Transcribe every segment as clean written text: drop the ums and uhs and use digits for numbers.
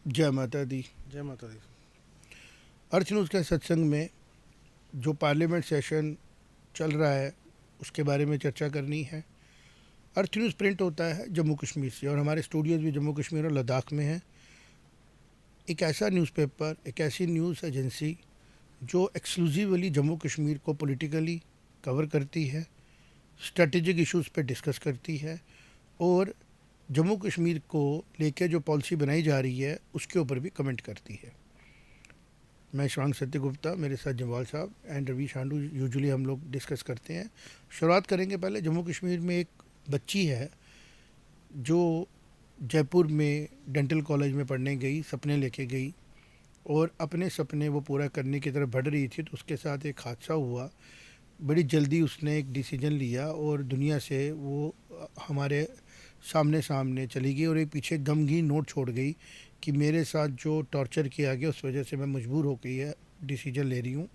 जय माता दी। जय माता दी। अर्थ न्यूज़ के सत्संग में जो पार्लियामेंट सेशन चल रहा है उसके बारे में चर्चा करनी है। अर्थ न्यूज़ प्रिंट होता है जम्मू कश्मीर से और हमारे स्टूडियोज़ भी जम्मू कश्मीर और लद्दाख में हैं। एक ऐसा न्यूज़पेपर, एक ऐसी न्यूज़ एजेंसी जो एक्सक्लूसिवली जम्मू कश्मीर को पॉलिटिकली कवर करती है, स्ट्रेटेजिक इश्यूज़ पे डिस्कस करती है और जम्मू कश्मीर को लेकर जो पॉलिसी बनाई जा रही है उसके ऊपर भी कमेंट करती है। मैं शिवांग सत्यगुप्ता, मेरे साथ जमवाल साहब एंड रवि शांडू यूजुअली हम लोग डिस्कस करते हैं। शुरुआत करेंगे पहले जम्मू कश्मीर में एक बच्ची है जो जयपुर में डेंटल कॉलेज में पढ़ने गई, सपने लेके गई और अपने सपने वो पूरा करने की तरफ बढ़ रही थी तो उसके साथ एक हादसा हुआ। बड़ी जल्दी उसने एक डिसीजन लिया और दुनिया से वो हमारे सामने सामने चली गई और एक पीछे गमगीन नोट छोड़ गई कि मेरे साथ जो टॉर्चर किया गया उस वजह से मैं मजबूर हो गई है डिसीजन ले रही हूँ।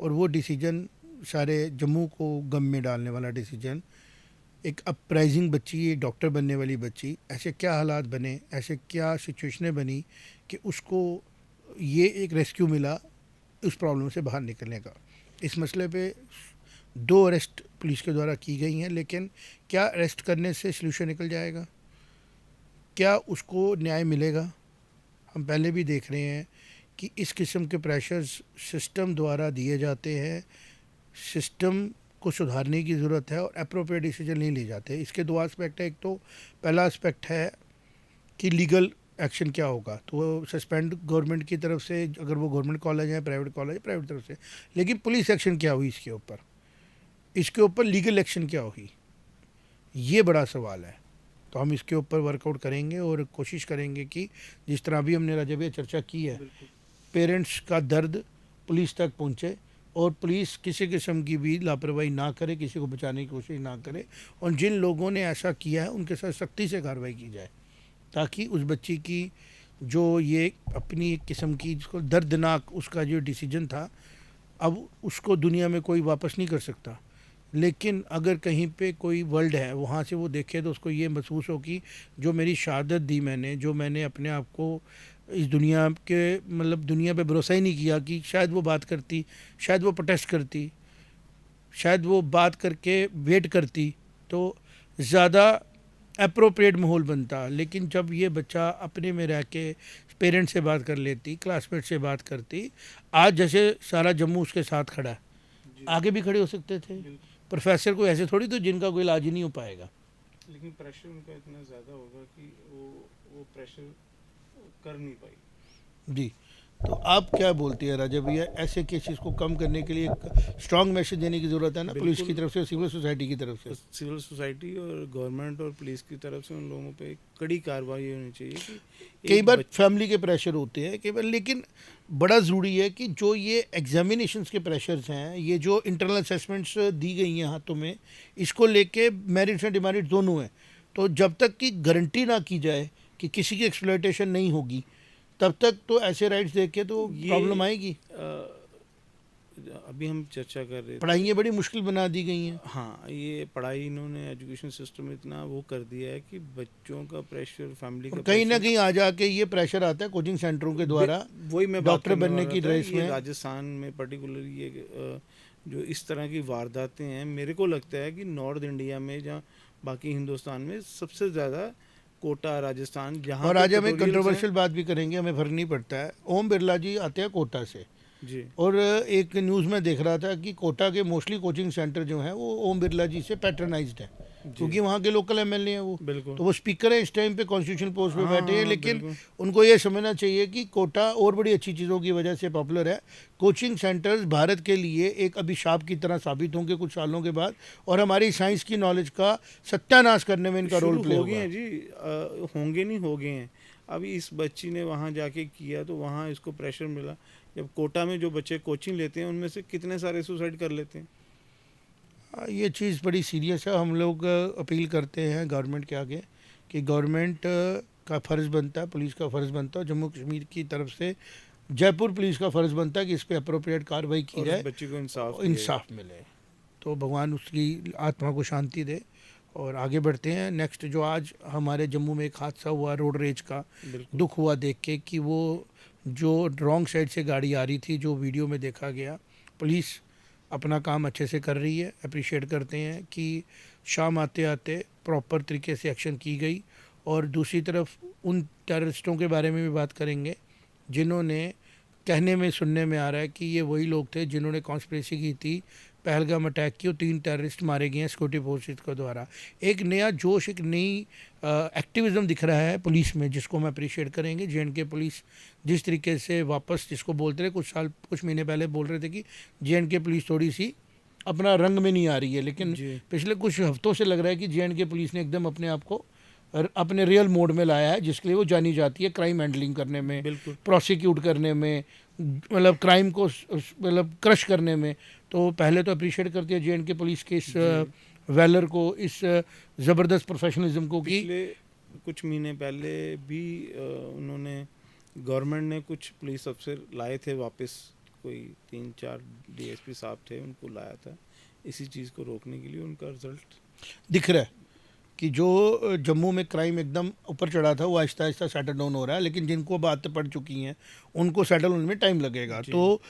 और वो डिसीजन सारे जम्मू को गम में डालने वाला डिसीजन। एक अपराइजिंग बच्ची, एक डॉक्टर बनने वाली बच्ची, ऐसे क्या हालात बने, ऐसे क्या सिचुएशनें बनी कि उसको ये एक रेस्क्यू मिला उस प्रॉब्लम से बाहर निकलने का। इस मसले पे 2 अरेस्ट पुलिस के द्वारा की गई हैं, लेकिन क्या अरेस्ट करने से सलूशन निकल जाएगा? क्या उसको न्याय मिलेगा? हम पहले भी देख रहे हैं कि इस किस्म के प्रेशर्स सिस्टम द्वारा दिए जाते हैं। सिस्टम को सुधारने की ज़रूरत है और अप्रोप्रिएट डिसीजन नहीं लिए जाते। इसके 2 एस्पेक्ट है। एक तो पहला एस्पेक्ट है कि लीगल एक्शन क्या होगा, तो वो सस्पेंड गवर्नमेंट की तरफ से, अगर वो गवर्नमेंट कॉलेज है, प्राइवेट कॉलेज है, प्राइवेट तरफ से। लेकिन पुलिस एक्शन क्या हुई इसके ऊपर लीगल एक्शन क्या हुई, ये बड़ा सवाल है। तो हम इसके ऊपर वर्कआउट करेंगे और कोशिश करेंगे कि जिस तरह अभी हमने राजब चर्चा की है, पेरेंट्स का दर्द पुलिस तक पहुंचे और पुलिस किसी किस्म की भी लापरवाही ना करे, किसी को बचाने की कोशिश ना करे और जिन लोगों ने ऐसा किया है उनके साथ सख्ती से कार्रवाई की जाए ताकि उस बच्ची की जो ये अपनी एक किस्म की जिसको दर्दनाक उसका जो डिसीजन था, अब उसको दुनिया में कोई वापस नहीं कर सकता। लेकिन अगर कहीं पे कोई वर्ल्ड है वहाँ से वो देखे तो उसको ये महसूस हो कि जो मेरी शहादत दी मैंने, जो मैंने अपने आप को इस दुनिया के मतलब दुनिया पे भरोसा ही नहीं किया कि शायद वो बात करती, शायद वो प्रोटेस्ट करती, शायद वो बात करके वेट करती तो ज़्यादा अप्रोप्रिएट माहौल बनता। लेकिन जब ये बच्चा अपने में रह के पेरेंट्स से बात कर लेती, क्लासमेट से बात करती, आज जैसे सारा जम्मू उसके साथ खड़ा है, आगे भी खड़े हो सकते थे। प्रोफेसर को ऐसे थोड़ी तो जिनका कोई इलाज ही नहीं हो पाएगा। लेकिन प्रेशर उनका इतना ज़्यादा होगा कि वो प्रेशर कर नहीं पाई। जी, तो आप क्या बोलती है राजा भैया, ऐसे केसेस को कम करने के लिए एक स्ट्रांग मैसेज देने की ज़रूरत है ना, पुलिस की तरफ से, सिविल सोसाइटी की तरफ से? सिविल सोसाइटी और गवर्नमेंट और पुलिस की तरफ से उन लोगों पे कड़ी कार्रवाई होनी चाहिए कि कई बार फैमिली के प्रेशर होते हैं कई बार, लेकिन बड़ा ज़रूरी है कि जो ये एग्जामिनेशंस के प्रेशर्स हैं, ये जो इंटरनल असेसमेंट्स दी गई हैं हाथों में, इसको लेके मेरिट्स एंड डिमेरिट्स दोनों हैं। तो जब तक की गारंटी ना की जाए कि किसी की एक्सप्लॉयटेशन नहीं होगी, तब तक तो ऐसे राइट्स देके तो प्रॉब्लम आएगी। अभी हम चर्चा कर रहे थे, पढ़ाइयाँ बड़ी मुश्किल बना दी गई हैं। हाँ, ये पढ़ाई इन्होंने एजुकेशन सिस्टम में इतना वो कर दिया है कि बच्चों का प्रेशर, फैमिली का कहीं ना प्रेशर, कहीं आ जाके ये प्रेशर आता है कोचिंग सेंटरों के द्वारा वही मैं बात डॉक्टर करने बनने वाला की था। रेस ये में। राजस्थान में पर्टिकुलरली ये जो इस तरह की वारदातें हैं, मेरे को लगता है कि नॉर्थ इंडिया में, जहाँ बाकी हिंदुस्तान में सबसे ज़्यादा कोटा, राजस्थान, जहाँ और पे आज हम एक ट्यूटोरियल्स हैं। कंट्रोवर्शियल बात भी करेंगे, हमें फर्क नहीं पड़ता है। ओम बिरला जी आते हैं कोटा से जी, और एक न्यूज़ में देख रहा था कि कोटा के मोस्टली कोचिंग सेंटर जो हैं वो ओम बिरला जी से पैटर्नाइज्ड हैं क्योंकि वहाँ के लोकल एमएलए हैं वो। बिल्कुल। तो वो स्पीकर हैं इस टाइम पे, कॉन्स्टिट्यूशन पोस्ट पे बैठे हैं। हाँ, लेकिन बिल्कुल। उनको ये समझना चाहिए कि कोटा और बड़ी अच्छी चीज़ों की वजह से पॉपुलर है। कोचिंग सेंटर्स भारत के लिए एक अभिशाप की तरह साबित होंगे कुछ सालों के बाद और हमारी साइंस की नॉलेज का सत्यानाश करने में इनका रोल प्ले हो गए होगा। हैं जी, होंगे नहीं, हो गए हैं। अभी इस बच्ची ने वहाँ जाके किया तो वहाँ इसको प्रेशर मिला। जब कोटा में जो बच्चे कोचिंग लेते हैं उनमें से कितने सारे सुसाइड कर लेते हैं। ये चीज़ बड़ी सीरियस है। हम लोग अपील करते हैं गवर्नमेंट के आगे कि गवर्नमेंट का फ़र्ज़ बनता है, पुलिस का फ़र्ज़ बनता है, जम्मू कश्मीर की तरफ से जयपुर पुलिस का फ़र्ज़ बनता है कि इस पर अप्रोप्रिएट कार्रवाई की और जाए, उस बच्ची को इंसाफ इंसाफ मिले। तो भगवान उसकी आत्मा को शांति दे और आगे बढ़ते हैं। नेक्स्ट जो आज हमारे जम्मू में एक हादसा हुआ रोड रेज का, बिल्कुल दुख हुआ देख के कि वो जो रॉन्ग साइड से गाड़ी आ रही थी, जो वीडियो में देखा गया। पुलिस अपना काम अच्छे से कर रही है, अप्रिशिएट करते हैं कि शाम आते आते प्रॉपर तरीके से एक्शन की गई। और दूसरी तरफ उन टेररिस्टों के बारे में भी बात करेंगे जिन्होंने, कहने में सुनने में आ रहा है कि ये वही लोग थे जिन्होंने कॉन्स्पिरेसी की थी, पहलगाम अटैक की, और 3 टेररिस्ट मारे गए हैं सिक्योरिटी फोर्सेस के द्वारा। एक नया जोश, एक नई एक्टिविज्म दिख रहा है पुलिस में, जिसको हम अप्रिशिएट करेंगे। जे पुलिस जिस तरीके से वापस, जिसको बोलते रहे कुछ महीने पहले बोल रहे थे कि जे पुलिस थोड़ी सी अपना रंग में नहीं आ रही है, लेकिन जी पिछले कुछ हफ्तों से लग रहा है कि जे पुलिस ने एकदम अपने आप को अपने रियल मोड में लाया है, जिसके लिए वो जानी जाती है क्राइम हैंडलिंग करने में, बिल्कुल प्रोसिक्यूट करने में, मतलब क्राइम को मतलब क्रश करने में। तो पहले तो अप्रिशिएट करती है जे पुलिस के इस वैलर को, इस ज़बरदस्त प्रोफेशनलिज्म को कि पिछले कुछ महीने पहले भी उन्होंने, गवर्नमेंट ने कुछ पुलिस अफसर लाए थे वापस, कोई 3-4 डीएसपी साहब थे, उनको लाया था इसी चीज़ को रोकने के लिए। उनका रिजल्ट दिख रहा है कि जो जम्मू में क्राइम एकदम ऊपर चढ़ा था वो आहिस्ता आहिस्ता सेटल डाउन हो रहा है, लेकिन जिनको बातें पड़ चुकी हैं उनको सेटल होने में टाइम लगेगा। जी। तो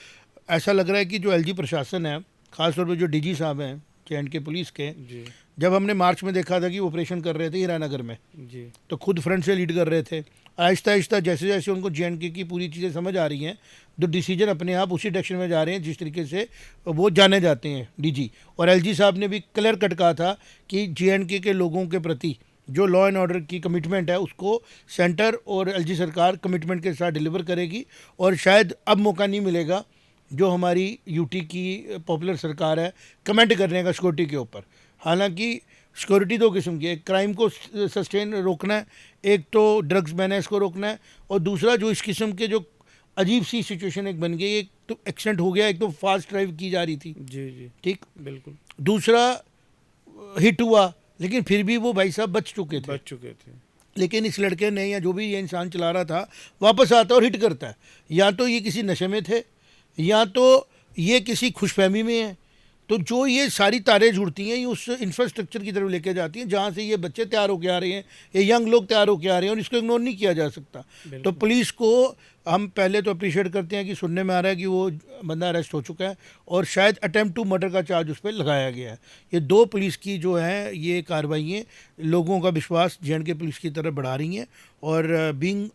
ऐसा लग रहा है कि जो एलजी प्रशासन है, ख़ासतौर पर जो डीजी साहब हैं जे पुलिस के, जी जब हमने मार्च में देखा था कि ऑपरेशन कर रहे थे हीरानगर में, जी तो खुद फ्रंट से लीड कर रहे थे। आहिस्ता आहिस्ता जैसे जैसे उनको जे की पूरी चीज़ें समझ आ रही हैं, तो डिसीजन अपने आप उसी डायरेक्शन में जा रहे हैं जिस तरीके से वो जाने जाते हैं डीजी। और एलजी साहब ने भी क्लियर कट कहा था कि जे के लोगों के प्रति जो लॉ एंड ऑर्डर की कमिटमेंट है, उसको सेंटर और एलजी सरकार कमिटमेंट के साथ डिलीवर करेगी। और शायद अब मौका नहीं मिलेगा जो हमारी यूटी की पॉपुलर सरकार है कमेंट करने का सिक्योरिटी के ऊपर। हालांकि सिक्योरिटी 2 किस्म की है, क्राइम को सस्टेन रोकना है, एक तो ड्रग्स मैनेज को रोकना है, और दूसरा जो इस किस्म के जो अजीब सी सिचुएशन एक बन गई, एक तो एक्सीडेंट हो गया, एक तो फास्ट ड्राइव की जा रही थी, जी जी ठीक, बिल्कुल दूसरा हिट हुआ, लेकिन फिर भी वो भाई साहब बच चुके थे। बच चुके थे। लेकिन इस लड़के ने, या जो भी ये इंसान चला रहा था, वापस आता और हिट करता है। या तो ये किसी नशे में थे, या तो ये किसी खुशफहमी में है। तो जो ये सारी तारें जुड़ती हैं, ये उस इंफ्रास्ट्रक्चर की तरफ लेके जाती हैं जहाँ से ये बच्चे तैयार होके आ रहे हैं, ये यंग लोग तैयार होके आ रहे हैं, और इसको इग्नोर नहीं किया जा सकता। तो बिल्कुल। पुलिस को हम पहले तो अप्रिशिएट करते हैं कि सुनने में आ रहा है कि वो बंदा अरेस्ट हो चुका है, और शायद अटेम्प्ट टू मर्डर का चार्ज उस पर लगाया गया है। ये 2 पुलिस की जो है ये कार्रवाइयाँ लोगों का विश्वास जे पुलिस की तरफ बढ़ा रही हैं। और बीइंग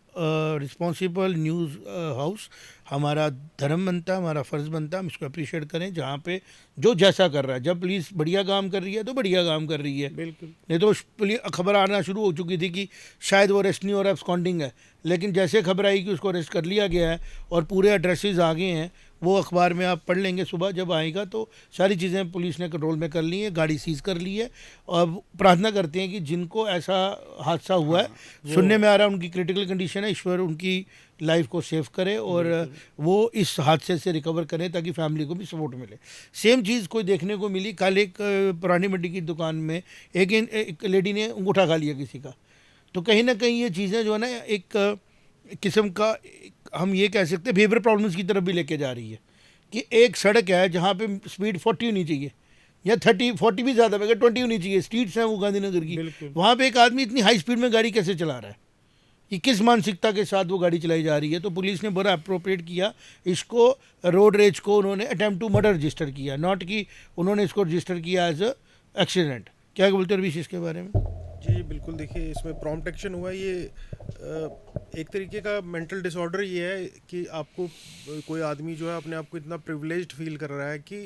रिस्पॉन्सिबल न्यूज़ हाउस, हमारा धर्म बनता है, हमारा फ़र्ज़ बनता है, हम इसको अप्रिशिएट करें जहाँ पे जो जैसा कर रहा है। जब पुलिस बढ़िया काम कर रही है तो बढ़िया काम कर रही है, बिल्कुल नहीं तो पुलिस खबर आना शुरू हो चुकी थी कि शायद वो अरेस्ट नहीं हो रहा, एब्सकॉन्डिंग है। लेकिन जैसे खबर आई कि उसको अरेस्ट कर लिया गया है और पूरे एड्रेसेस आ गए हैं, वो अखबार में आप पढ़ लेंगे सुबह जब आएगा, तो सारी चीज़ें पुलिस ने कंट्रोल में कर ली हैं, गाड़ी सीज कर ली है। और प्रार्थना करते हैं कि जिनको ऐसा हादसा हुआ है, सुनने में आ रहा है उनकी क्रिटिकल कंडीशन है, ईश्वर उनकी लाइफ को सेव करे और वो इस हादसे से रिकवर करें ताकि फैमिली को भी सपोर्ट मिले। सेम चीज़ कोई देखने को मिली कल, एक पुरानी मंडी की दुकान में एक लेडी ने अंगूठा खा लिया किसी का। तो कहीं ना कहीं ये चीज़ें जो है ना, एक किस्म का हम ये कह सकते हैं बिहेवियर प्रॉब्लम्स की तरफ भी लेके जा रही है कि एक सड़क है जहाँ पे स्पीड 40 होनी चाहिए, या 30-40 भी ज़्यादा, मगर 20 होनी चाहिए। स्ट्रीट्स हैं वो गांधीनगर की, बिल्कुल। वहाँ पे एक आदमी इतनी हाई स्पीड में गाड़ी कैसे चला रहा है, ये किस मानसिकता के साथ वो गाड़ी चलाई जा रही है। तो पुलिस ने बड़ा अप्रोप्रिएट किया इसको, रोड रेज को उन्होंने अटेम्प्ट टू मर्डर रजिस्टर किया, नॉट कि उन्होंने इसको रजिस्टर किया एज अ एक्सीडेंट। क्या बोलते हैं रवीश इसके बारे में? जी बिल्कुल, देखिए इसमें प्रॉम्प्ट एक्शन हुआ। ये एक तरीके का मेंटल डिसऑर्डर ये है कि आपको कोई आदमी जो है अपने आप को इतना प्रिविलेज्ड फील कर रहा है कि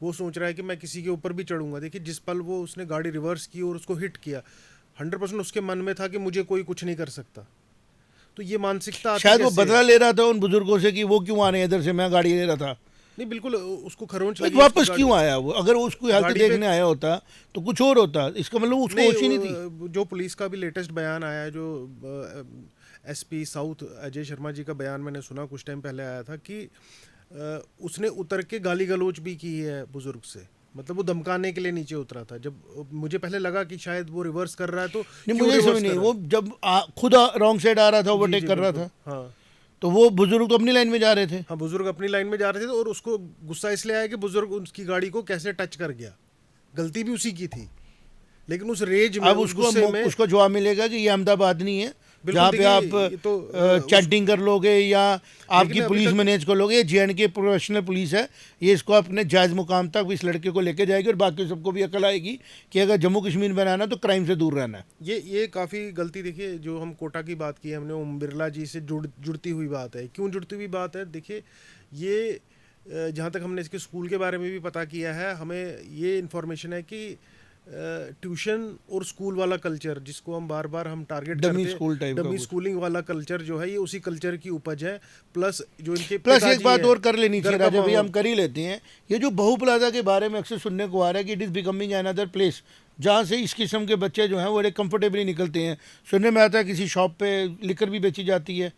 वो सोच रहा है कि मैं किसी के ऊपर भी चढ़ूंगा। देखिए जिस पल वो उसने गाड़ी रिवर्स की और उसको हिट किया, 100% उसके मन में था कि मुझे कोई कुछ नहीं कर सकता। तो ये मानसिकता आती शायद वो कैसे है? बदला ले रहा था उन बुजुर्गों से कि वो क्यों आ रहे हैं इधर से, मैं गाड़ी ले रहा था। नहीं बिल्कुल, उसको खरोंच तो लगी वापस उसको क्यों गाड़ी- आया वो? अगर वो उसकी हालत गाड़ी पे- देखने आया होता तो कुछ और होता, इसका मतलब उसको होश ही नहीं थी। जो पुलिस का भी लेटेस्ट बयान आया है, जो एसपी साउथ अजय शर्मा जी का बयान मैंने सुना कुछ टाइम पहले आया था कि उसने उतर के गाली गलौज भी की है बुजुर्ग से। मतलब वो धमकाने के लिए नीचे उतरा था। जब मुझे पहले लगा कि शायद वो रिवर्स कर रहा है, तो नहीं, क्यों मुझे reverse समझ नहीं, कर रहा वो जब खुद रॉन्ग साइड आ रहा था, है? ओवरटेक जी, कर रहा बिल्कुल। था, हाँ तो वो बुजुर्ग तो अपनी लाइन में जा रहे थे। हाँ, बुजुर्ग अपनी लाइन में जा रहे थे और उसको गुस्सा इसलिए आया कि बुजुर्ग उसकी गाड़ी को कैसे टच कर गया। गलती भी उसी की थी। लेकिन उस रेज में, अब उस गुस्से में उसको जवाब मिलेगा कि ये अहमदाबाद नहीं है बिल्कुल, जहाँ पे देखिए, आप ये तो चैटिंग कर लोगे या आपकी अभी पुलिस तक- मैनेज कर लोगे। जे.एंड.के प्रोफेशनल पुलिस है, ये इसको अपने जायज़ मुकाम तक इस लड़के को लेके जाएगी और बाकी सबको भी अकल आएगी कि अगर जम्मू कश्मीर में रहना है तो क्राइम से दूर रहना है। ये काफ़ी गलती, देखिए जो हम कोटा की बात की है हमने, ओम बिरला जी से जुड़ती हुई बात है। क्यों जुड़ती हुई बात है? देखिए ये जहाँ तक हमने इसके स्कूल के बारे में भी पता किया है, हमें ये इन्फॉर्मेशन है कि ट्यूशन और स्कूल वाला कल्चर जिसको हम बार बार हम टारगेट डमी करते स्कूल टाइप का डमी कुछ। स्कूलिंग वाला कल्चर जो है, ये उसी कल्चर की उपज है। प्लस जो इनके प्लस पिताजी एक बात हैं, और कर लेनी चाहिए घर का राजा भाई, हम माहौल। कर ही लेते हैं। ये जो बहु प्लाजा के बारे में अक्सर सुनने को आ रहा है कि it is becoming another place जहाँ से इस किस्म के बच्चे जो हैं वो बड़े कंफर्टेबली निकलते हैं। सुनने में आता है किसी शॉप पे लिकर भी बेची जाती है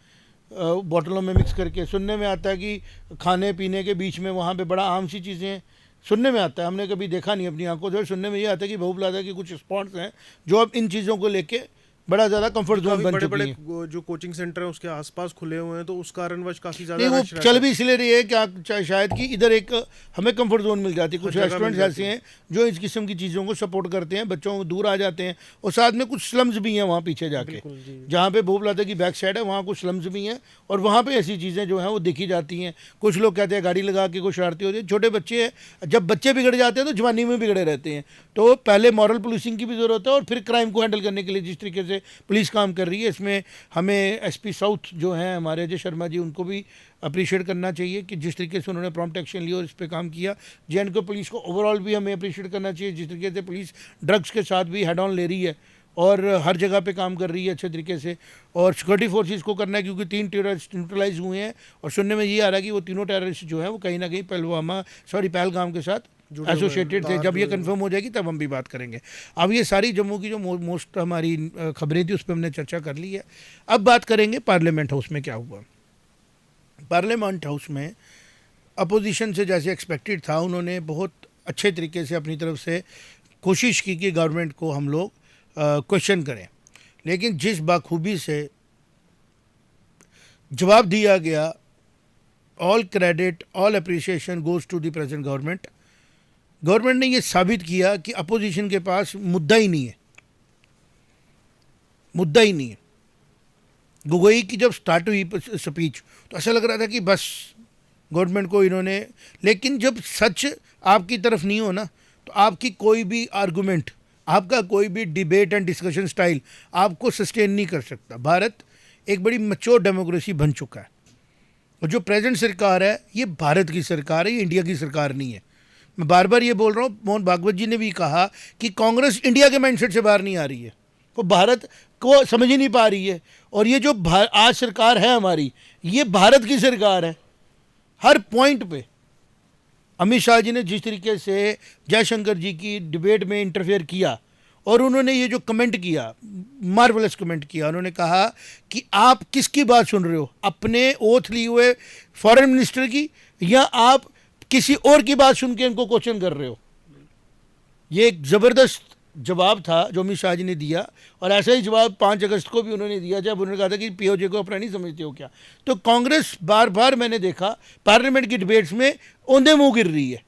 बॉटलों में मिक्स करके। सुनने में आता है कि खाने पीने के बीच में वहाँ पे बड़ा आम सी चीज़ें हैं, सुनने में आता है। हमने कभी देखा नहीं अपनी आंखों से। सुनने में ये आता है कि बहु प्लाजा के कुछ स्पॉट्स हैं जो अब इन चीज़ों को लेके बड़ा ज़्यादा कंफर्ट जोन काफी बन बड़े चुकी बड़े हैं। जो कोचिंग सेंटर हैं उसके आसपास खुले हुए हैं, तो उस कारणवश काफी नहीं, ज्यादा वो रश रहता चल है। भी इसलिए रही है कि शायद कि इधर एक हमें कंफर्ट जोन मिल जाती है। कुछ जगह मिल रेस्टोरेंट्स जाती ऐसे हैं जो इस किस्म की चीज़ों को सपोर्ट करते हैं, बच्चों को दूर आ जाते हैं। और साथ में कुछ स्लम्स भी हैं वहाँ पीछे जाके, बिल्कुल जी। जहाँ पे भूप लाते की बैक साइड है, वहाँ कुछ स्लम्स भी हैं और वहाँ पे ऐसी चीज़ें जो हैं वो देखी जाती हैं। कुछ लोग कहते हैं गाड़ी लगा के कुछ शरारती होती है। छोटे बच्चे हैं, जब बच्चे बिगड़ जाते हैं तो जवानी में बिगड़े रहते हैं। तो पहले मॉरल पुलिसिंग की भी ज़रूरत है और फिर क्राइम को हैंडल करने के लिए जिस तरीके से पुलिस काम कर रही है, इसमें हमें एसपी साउथ जो हैं हमारे अजय शर्मा जी, उनको भी अप्रिशिएट करना चाहिए कि जिस तरीके से उन्होंने प्रॉम्प्ट एक्शन लिया और इस पे काम किया। जे.एंड.के पुलिस को ओवरऑल भी हमें अप्रिशिएट करना चाहिए, जिस तरीके से पुलिस ड्रग्स के साथ भी हेड ऑन ले रही है और हर जगह पे काम कर रही है अच्छे तरीके से। और सिक्योरिटी फोर्सेस को करना है क्योंकि 3 टेररिस्ट न्यूट्रलाइज हुए हैं और सुनने में ये आ रहा है कि वो तीनों टेररिस्ट जो हैं वो कहीं ना कहीं पहलगाम के साथ जुड़े हुए एसोसिएटेड थे। बाहर जब ये जुड़े हुए। कंफर्म हो जाएगी तब हम भी बात करेंगे। अब ये सारी जम्मू की जो मोस्ट हमारी खबरें थी उस पर हमने चर्चा कर ली है। अब बात करेंगे पार्लियामेंट हाउस में क्या हुआ। पार्लियामेंट हाउस में अपोजिशन से जैसे एक्सपेक्टेड था, उन्होंने बहुत अच्छे तरीके से अपनी तरफ से कोशिश की कि गवर्नमेंट को हम लोग क्वेश्चन करें, लेकिन जिस बाखूबी से जवाब दिया गया, all credit all appreciation goes to the present government. Government ने ये साबित किया कि अपोजिशन के पास मुद्दा ही नहीं है, मुद्दा ही नहीं है। गोगोई की जब स्टार्ट हुई स्पीच तो ऐसा लग रहा था कि बस गवर्नमेंट को इन्होंने, लेकिन जब सच आपकी तरफ नहीं हो ना तो आपकी कोई भी आर्गूमेंट, आपका कोई भी डिबेट एंड डिस्कशन स्टाइल आपको सस्टेन नहीं कर सकता। भारत एक बड़ी मैच्योर डेमोक्रेसी बन चुका है और जो प्रेजेंट सरकार है ये भारत की सरकार है, ये इंडिया की सरकार नहीं है। मैं बार बार ये बोल रहा हूँ, मोहन भागवत जी ने भी कहा कि कांग्रेस इंडिया के माइंडसेट से बाहर नहीं आ रही है, वो भारत को समझ ही नहीं पा रही है। और ये जो आज सरकार है हमारी, ये भारत की सरकार है हर पॉइंट पे। अमित शाह जी ने जिस तरीके से जयशंकर जी की डिबेट में इंटरफेयर किया और उन्होंने ये जो कमेंट किया, मार्वलस कमेंट किया, उन्होंने कहा कि आप किसकी बात सुन रहे हो, अपने ओथ लिए हुए फॉरेन मिनिस्टर की या आप किसी और की बात सुन के इनको क्वेश्चन कर रहे हो। ये एक ज़बरदस्त जवाब था जो अमित शाह जी ने दिया और ऐसा ही जवाब 5 अगस्त को भी उन्होंने दिया जब उन्होंने कहा था कि पीओजे को अपना नहीं समझते हो क्या। तो कांग्रेस बार बार मैंने देखा पार्लियामेंट की डिबेट्स में औंधे मुंह गिर रही है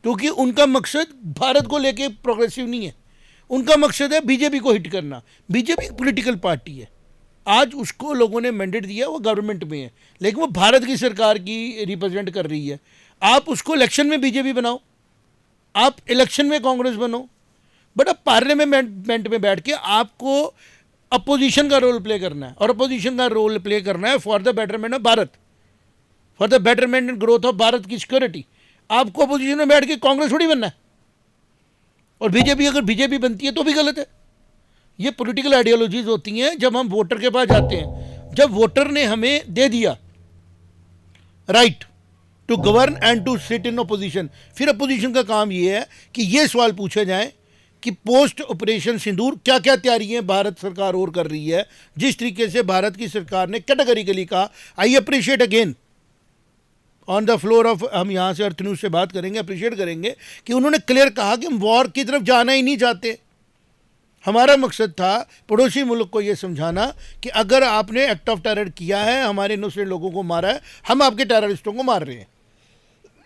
क्योंकि उनका मकसद भारत को लेके प्रोग्रेसिव नहीं है, उनका मकसद है बीजेपी को हिट करना। बीजेपी एक पॉलिटिकल पार्टी है, आज उसको लोगों ने मैंडेट दिया, वो गवर्नमेंट में है, लेकिन वो भारत की सरकार की रिप्रेजेंट कर रही है। आप उसको इलेक्शन में बीजेपी बनाओ, आप इलेक्शन में कांग्रेस बनो, बट अब पार्लियामेंट में बैठ के आपको अपोजिशन का रोल प्ले करना है और अपोजिशन का रोल प्ले करना है for the betterment of Bharat, for the betterment and growth of Bharat की सिक्योरिटी। आपको अपोजिशन में बैठ के कांग्रेस थोड़ी बनना है और बीजेपी अगर बीजेपी बनती है तो भी गलत है। ये पॉलिटिकल आइडियोलॉजीज होती हैं। जब हम वोटर के पास जाते हैं, जब वोटर ने हमें दे दिया right to govern and to sit in opposition, फिर अपोजिशन का काम ये है कि ये सवाल पूछे जाएं कि पोस्ट ऑपरेशन सिंदूर क्या क्या तैयारियां भारत सरकार और कर रही है। जिस तरीके से भारत की सरकार ने कैटेगरिकली कहा, I appreciate again on the floor of, हम यहाँ से अर्थ न्यूज़ से बात करेंगे, अप्रिशिएट करेंगे कि उन्होंने क्लियर कहा कि हम वॉर की तरफ जाना ही नहीं चाहते। हमारा मकसद था पड़ोसी मुल्क को ये समझाना कि अगर आपने एक्ट ऑफ टेरर किया है, हमारे इनोसेंट लोगों को मारा है, हम आपके टेररिस्टों को मार रहे हैं।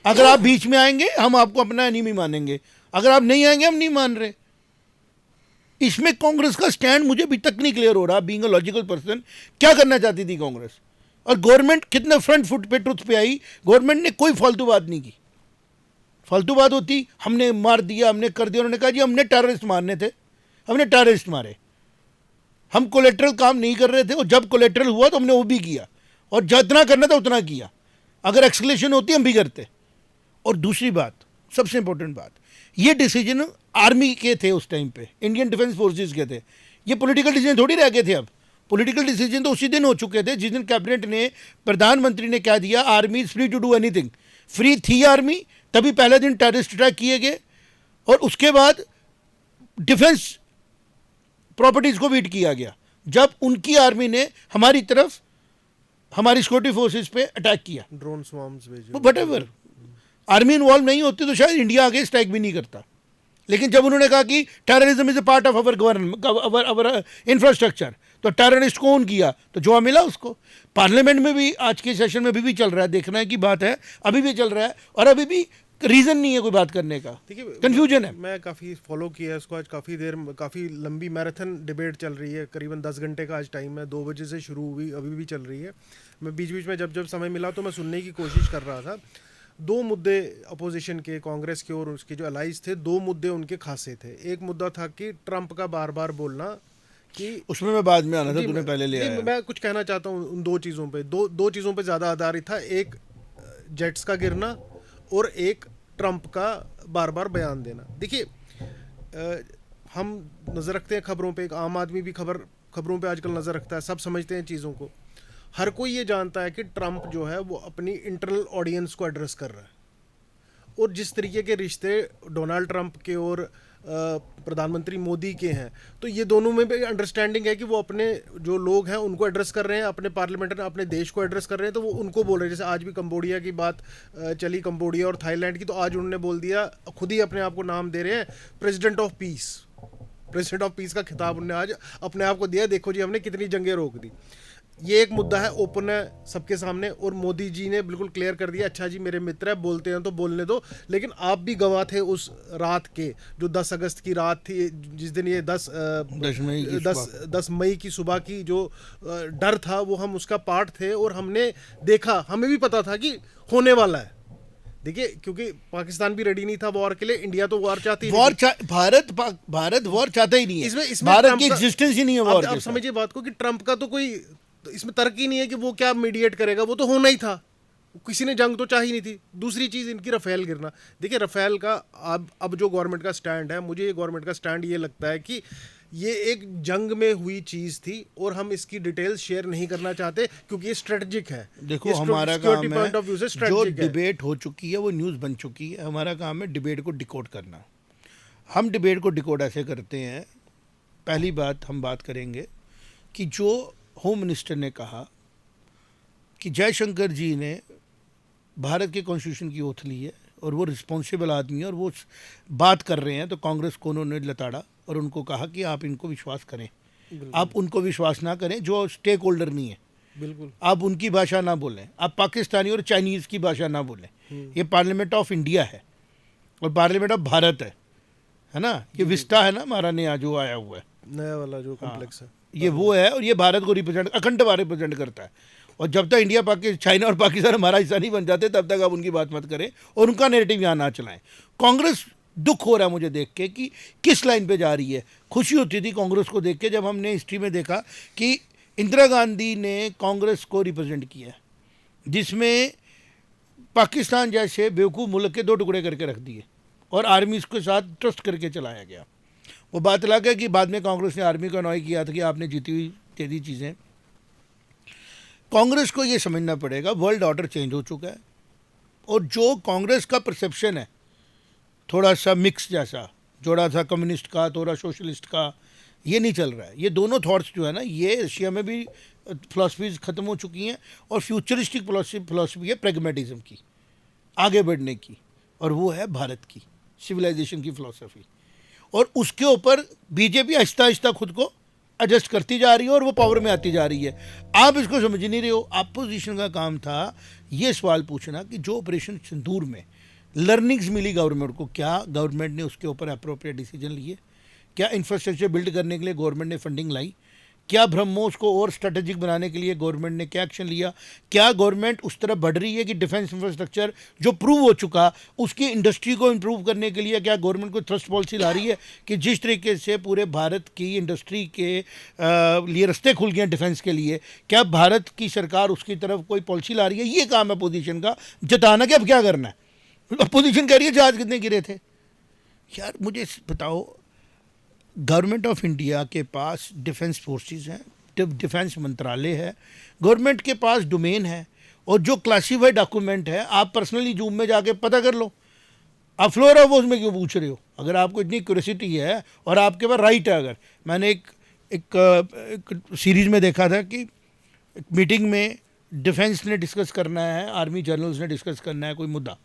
अगर आप बीच में आएंगे हम आपको अपना एनिमी मानेंगे, अगर आप नहीं आएंगे हम नहीं मान रहे। इसमें कांग्रेस का स्टैंड मुझे अभी तक नहीं क्लियर हो रहा, बीइंग अ लॉजिकल पर्सन। क्या करना चाहती थी कांग्रेस? और गवर्नमेंट कितने फ्रंट फुट पे ट्रुथ पे आई, गवर्नमेंट ने कोई फालतू बात नहीं की। फालतू बात होती हमने मार दिया, हमने कर दिया, उन्होंने कहा जी हमने टेररिस्ट मारने थे, हमने टेररिस्ट मारे, हम कोलेट्रल काम नहीं कर रहे थे, और जब कोलेट्रल हुआ तो हमने वो भी किया, और जितना करना था उतना किया, अगर एक्सकलेशन होती हम भी करते। और दूसरी बात, सबसे इंपॉर्टेंट बात, ये डिसीजन आर्मी के थे उस टाइम पे, इंडियन डिफेंस फोर्सेस के थे, ये पॉलिटिकल डिसीजन थोड़ी रह गए थे। अब पॉलिटिकल डिसीजन तो उसी दिन हो चुके थे जिस दिन कैबिनेट ने, प्रधानमंत्री ने कह दिया army is free to do anything. Free थी आर्मी, तभी पहले दिन टेररिस्ट अटैक किए गए, और उसके बाद डिफेंस प्रॉपर्टीज को बीट किया गया जब उनकी आर्मी ने हमारी तरफ, हमारी सिक्योरिटी फोर्सेस पे अटैक किया, ड्रोन स्वार्म्स भेजे, व्हाटएवर। आर्मी इन्वॉल्व नहीं होती तो शायद इंडिया आगे स्ट्राइक भी नहीं करता। लेकिन जब उन्होंने कहा कि terrorism is a part of our government, our infrastructure, तो टेररिस्ट कौन किया, तो जो मिला उसको। पार्लियामेंट में भी आज के सेशन में अभी भी चल रहा है, देखना की बात है, अभी भी चल रहा है, और अभी भी रीजन नहीं है कोई बात करने का, देखिए कंफ्यूजन है। मैं काफ़ी फॉलो किया इसको, आज काफ़ी देर, काफ़ी लंबी मैराथन डिबेट चल रही है, करीबन 10 घंटे का आज टाइम है, 2 बजे से शुरू हुई, अभी भी चल रही है। मैं बीच बीच में जब जब समय मिला तो मैं सुनने की कोशिश कर रहा था। 2 मुद्दे अपोजिशन के, कांग्रेस के और उसके जो अलाइज थे, 2 मुद्दे उनके खासे थे। एक मुद्दा था कि ट्रंप का बार बार बोलना कि, उसमें मैं बाद में आना था, जी, तूने पहले ले आया। मैं कुछ कहना चाहता हूँ उन 2 चीज़ों पे, दो चीज़ों पे ज़्यादा आधारित था। एक जेट्स का गिरना, और एक ट्रंप का बार बार बयान देना। देखिए हम नज़र रखते हैं खबरों पे, एक आम आदमी भी खबरों पे आजकल नज़र रखता है, सब समझते हैं चीज़ों को। हर कोई ये जानता है कि ट्रंप जो है वो अपनी इंटरनल ऑडियंस को एड्रेस कर रहा है, और जिस तरीके के रिश्ते डोनाल्ड ट्रंप के और प्रधानमंत्री मोदी के हैं, तो ये दोनों में भी अंडरस्टैंडिंग है कि वो अपने जो लोग हैं उनको एड्रेस कर रहे हैं, अपने पार्लियामेंट में अपने देश को एड्रेस कर रहे हैं, तो वो उनको बोल रहे हैं। जैसे आज भी कंबोडिया की बात चली, कंबोडिया और थाईलैंड की, तो आज उन्होंने बोल दिया, खुद ही अपने आप को नाम दे रहे हैं president of peace. President of peace का खिताब उन्होंने आज अपने आप को दिया, देखो जी हमने कितनी जंगें रोक दी। ये एक मुद्दा है, ओपन है सबके सामने, और मोदी जी ने बिल्कुल क्लियर कर दिया, अच्छा जी मेरे मित्र है, बोलते हैं तो बोलने दो, लेकिन आप भी गवाह थे उस रात के, जो 10 अगस्त की रात थी, जिस दिन ये 10 मई की सुबह की जो डर था, वो हम उसका पार्ट थे, और हमने देखा, हमें भी पता था कि होने वाला है। देखिए क्योंकि पाकिस्तान भी रेडी नहीं था वॉर के लिए, इंडिया तो वॉर चाहती नहीं, भारत वॉर चाहता ही नहीं है, इसमें भारत की एग्जिस्टेंस ही नहीं है वॉर। आप समझिए बात को कि ट्रंप का तो कोई, तो इसमें तर्क ही नहीं है कि वो क्या मीडिएट करेगा, वो तो होना ही था, किसी ने जंग तो चाही नहीं थी। दूसरी चीज़ इनकी रफेल गिरना। देखिए रफेल का अब जो गवर्नमेंट का स्टैंड है, मुझे ये गवर्नमेंट का स्टैंड ये लगता है कि ये एक जंग में हुई चीज़ थी, और हम इसकी डिटेल्स शेयर नहीं करना चाहते क्योंकि ये स्ट्रेटजिक है। देखो हमारा काम है, जो डिबेट हो चुकी है वो न्यूज़ बन चुकी है, हमारा काम है डिबेट को डिकोड करना। हम डिबेट को डिकोड ऐसे करते हैं, पहली बात हम बात करेंगे कि जो होम मिनिस्टर ने कहा कि जयशंकर जी ने भारत के कॉन्स्टिट्यूशन की ओथ ली है और वो रिस्पॉन्सिबल आदमी है और वो बात कर रहे हैं, तो कांग्रेस को उन्होंने लताड़ा और उनको कहा कि आप इनको विश्वास करें, आप उनको विश्वास ना करें जो स्टेक होल्डर नहीं है, बिल्कुल आप उनकी भाषा ना बोलें, आप पाकिस्तानी और चाइनीज़ की भाषा ना बोलें। ये पार्लियामेंट ऑफ इंडिया है और पार्लियामेंट ऑफ भारत है ना, ये विस्टा है ना हमारा नया जो आया हुआ है, नया वाला जो कॉम्प्लेक्स है, ये वो है, और ये भारत को रिप्रेजेंट, अखंड भारत रिप्रेजेंट करता है। और जब तक इंडिया चाइना और पाकिस्तान हमारा हिस्सा नहीं बन जाते तब तक आप उनकी बात मत करें और उनका नैरेटिव यहाँ ना चलाएं। कांग्रेस, दुख हो रहा है मुझे देख के कि किस लाइन पे जा रही है। खुशी होती थी कांग्रेस को देख के जब हमने हिस्ट्री में देखा कि इंदिरा गांधी ने कांग्रेस को रिप्रेजेंट किया, जिसमें पाकिस्तान जैसे बेवकूफ़ मुल्क के 2 टुकड़े करके रख दिए और आर्मी के साथ ट्रस्ट करके चलाया गया। वो बात अलग है कि बाद में कांग्रेस ने आर्मी को अनॉय किया था कि आपने जीती हुई तेजी चीज़ें। कांग्रेस को ये समझना पड़ेगा वर्ल्ड ऑर्डर चेंज हो चुका है, और जो कांग्रेस का परसेप्शन है थोड़ा सा मिक्स जैसा, जोड़ा था कम्युनिस्ट का, थोड़ा सोशलिस्ट का, ये नहीं चल रहा है। ये दोनों थॉट्स जो है ना, ये एशिया में भी फिलॉसफीज ख़त्म हो चुकी हैं और फ्यूचरिस्टिक फिलॉसफी है प्रेगमेटिज्म की, आगे बढ़ने की, और वो है भारत की सिविलाइजेशन की फिलॉसफी। और उसके ऊपर बीजेपी आहिस्ता आहिस्ता खुद को एडजस्ट करती जा रही है और वो पावर में आती जा रही है। आप इसको समझ नहीं रहे हो। अपोजिशन का काम था ये सवाल पूछना कि जो ऑपरेशन सिंदूर में लर्निंग्स मिली गवर्नमेंट को, क्या गवर्नमेंट ने उसके ऊपर अप्रोप्रिएट डिसीजन लिए, क्या इंफ्रास्ट्रक्चर बिल्ड करने के लिए गवर्नमेंट ने फंडिंग लाई? क्या ब्रह्मोस को और स्ट्रेटेजिक बनाने के लिए गवर्नमेंट ने क्या एक्शन लिया? क्या गवर्नमेंट उस तरफ बढ़ रही है कि डिफेंस इंफ्रास्ट्रक्चर जो प्रूव हो चुका उसकी इंडस्ट्री को इम्प्रूव करने के लिए क्या गवर्नमेंट को थ्रस्ट पॉलिसी ला रही है कि जिस तरीके से पूरे भारत की इंडस्ट्री के लिए रास्ते खुल गए हैं डिफेंस के लिए, क्या भारत की सरकार उसकी तरफ कोई पॉलिसी ला रही है? ये काम है अपोजिशन का, जताना कि अब क्या करना है। अपोजिशन कह रही है जहाज कितने गिरे थे। यार मुझे बताओ, गवर्नमेंट ऑफ इंडिया के पास डिफेंस फोर्सेस हैं, डिफेंस मंत्रालय है, गवर्नमेंट के पास डोमेन है, और जो क्लासीफाइड डॉक्यूमेंट है आप पर्सनली जूम में जाके पता कर लो। आप फ्लोर ऑफ हाउस में क्यों पूछ रहे हो? अगर आपको इतनी क्यूरियोसिटी है और आपके पास राइट है। अगर मैंने एक सीरीज़ में देखा था कि एक मीटिंग में डिफेंस ने डिस्कस करना है, आर्मी जनरल्स ने डिस्कस करना है कोई मुद्दा,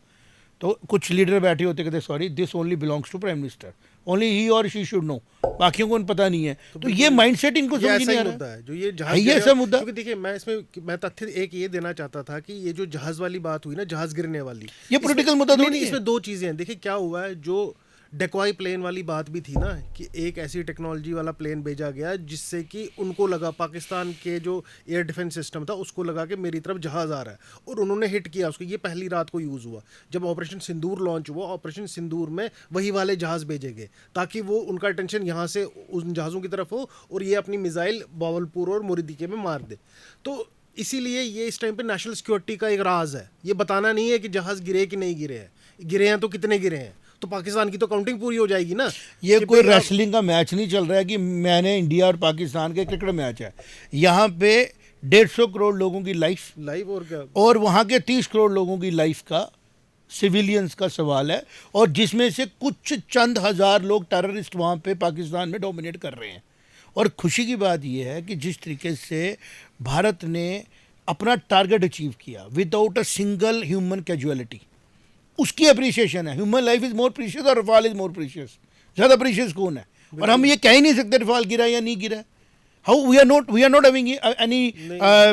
तो कुछ लीडर बैठे होते कहते sorry this only belongs to prime minister, only he और शी शुड नो, बाकियों को पता नहीं है। तो ये माइंडसेट इनको समझ नहीं आ रहा मुद्दा है जो ये है, जहाज ये ऐसा मुद्दा। क्योंकि देखिए मैं तथ्य एक ये देना चाहता था कि ये जो जहाज वाली बात हुई ना, जहाज गिरने वाली, ये पॉलिटिकल मुद्दा नहीं, थोड़ी है। इसमें दो चीजें हैं। देखिए क्या हुआ है, जो डेकॉय प्लेन वाली बात भी थी ना, कि एक ऐसी टेक्नोलॉजी वाला प्लेन भेजा गया जिससे कि उनको लगा, पाकिस्तान के जो एयर डिफेंस सिस्टम था उसको लगा कि मेरी तरफ जहाज आ रहा है, और उन्होंने हिट किया उसको। ये पहली रात को यूज़ हुआ। जब ऑपरेशन सिंदूर लॉन्च हुआ, ऑपरेशन सिंदूर में वही वाले जहाज भेजे गए ताकि वो उनका अटेंशन यहाँ से उन जहाज़ों की तरफ हो और ये अपनी मिसाइल बावलपुर और मुरीदिके में मार दे। तो इसीलिए ये इस टाइम पे नेशनल सिक्योरिटी का एक राज है, ये बताना नहीं है कि जहाज़ गिरे कि नहीं गिरे हैं, गिरे हैं तो कितने गिरे हैं, तो पाकिस्तान की तो काउंटिंग पूरी हो जाएगी ना। ये कोई रेसलिंग का मैच नहीं चल रहा है कि मैंने इंडिया और पाकिस्तान के क्रिकेट मैच है। यहाँ पे 150 करोड़ लोगों की लाइव और क्या, और वहाँ के 30 करोड़ लोगों की लाइफ का, सिविलियंस का सवाल है, और जिसमें से कुछ चंद हज़ार लोग टेररिस्ट वहाँ पे पाकिस्तान में डोमिनेट कर रहे हैं। और खुशी की बात यह है कि जिस तरीके से भारत ने अपना टारगेट अचीव किया without a single human casualty, उसकी अप्रिसिएशन है। Human life is more precious और रफाल इज़ मोर प्रीशियस। ज़्यादा प्रीशियस कौन है? और हम ये कह ही नहीं सकते रफाल गिरा या नहीं गिरा। How we are not having any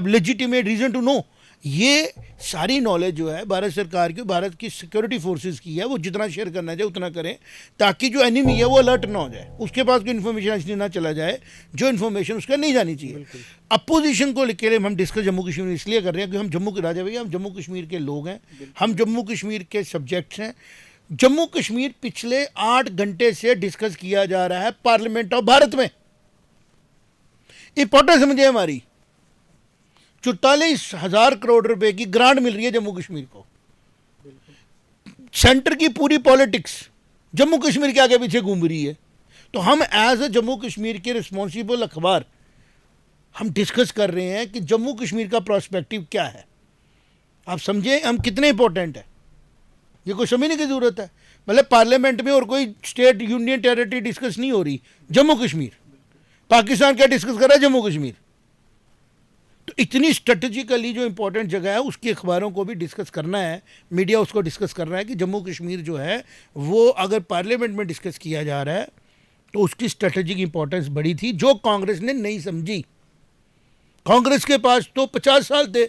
legitimate reason to know. ये सारी नॉलेज जो है भारत सरकार की, भारत की सिक्योरिटी फोर्सेस की है, वो जितना शेयर करना चाहिए उतना करें ताकि जो एनिमी है वो अलर्ट ना हो जाए, उसके पास कोई इन्फॉर्मेशन इसलिए ना चला जाए जो इन्फॉर्मेशन उसका नहीं जानी चाहिए। अपोजिशन को लेकर हम डिस्कस जम्मू कश्मीर इसलिए कर रहे हैं कि हम जम्मू के राजा भैया, हम जम्मू कश्मीर के लोग हैं, हम जम्मू कश्मीर के सब्जेक्ट्स हैं। जम्मू कश्मीर पिछले 8 घंटे से डिस्कस किया जा रहा है पार्लियामेंट ऑफ भारत में। इंपॉर्टेंट समझे हमारी 44,000 करोड़ रुपए की ग्रांट मिल रही है जम्मू कश्मीर को। सेंटर की पूरी पॉलिटिक्स जम्मू कश्मीर के आगे पीछे घूम रही है। तो हम एज ए जम्मू कश्मीर के रिस्पॉन्सिबल अखबार हम डिस्कस कर रहे हैं कि जम्मू कश्मीर का प्रोस्पेक्टिव क्या है। आप समझे हम कितने इंपॉर्टेंट है, ये कोई समझने की जरूरत है। मतलब पार्लियामेंट में और कोई स्टेट यूनियन टेरिटरी डिस्कस नहीं हो रही, जम्मू कश्मीर। पाकिस्तान क्या डिस्कस कर रहा है? जम्मू कश्मीर। तो इतनी स्ट्रेटेजिकली जो इंपॉर्टेंट जगह है उसकी अखबारों को भी डिस्कस करना है, मीडिया उसको डिस्कस कर रहा है कि जम्मू कश्मीर जो है वो अगर पार्लियामेंट में डिस्कस किया जा रहा है तो उसकी स्ट्रेटेजिक इंपॉर्टेंस बड़ी थी, जो कांग्रेस ने नहीं समझी। कांग्रेस के पास तो 50 साल थे।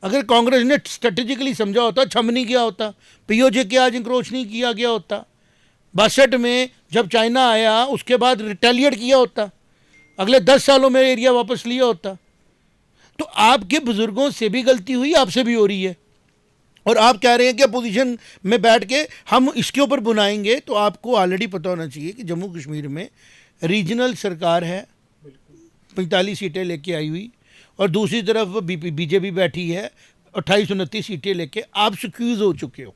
अगर कांग्रेस ने स्ट्रेटेजिकली समझा होता, छम नहीं किया होता, पीओजे के आज इंक्रोच नहीं किया गया होता, 62 में जब चाइना आया उसके बाद रिटेलिएट किया होता, अगले 10 सालों में एरिया वापस लिया होता। तो आपके बुजुर्गों से भी गलती हुई, आपसे भी हो रही है। और आप कह रहे हैं कि अपोजिशन में बैठ के हम इसके ऊपर बुनाएंगे। तो आपको ऑलरेडी पता होना चाहिए कि जम्मू कश्मीर में रीजनल सरकार है, 45 सीटें लेके आई हुई, और दूसरी तरफ बीजेपी बैठी है 28-29 सीटें लेके। आप स्क्यूज हो चुके हो।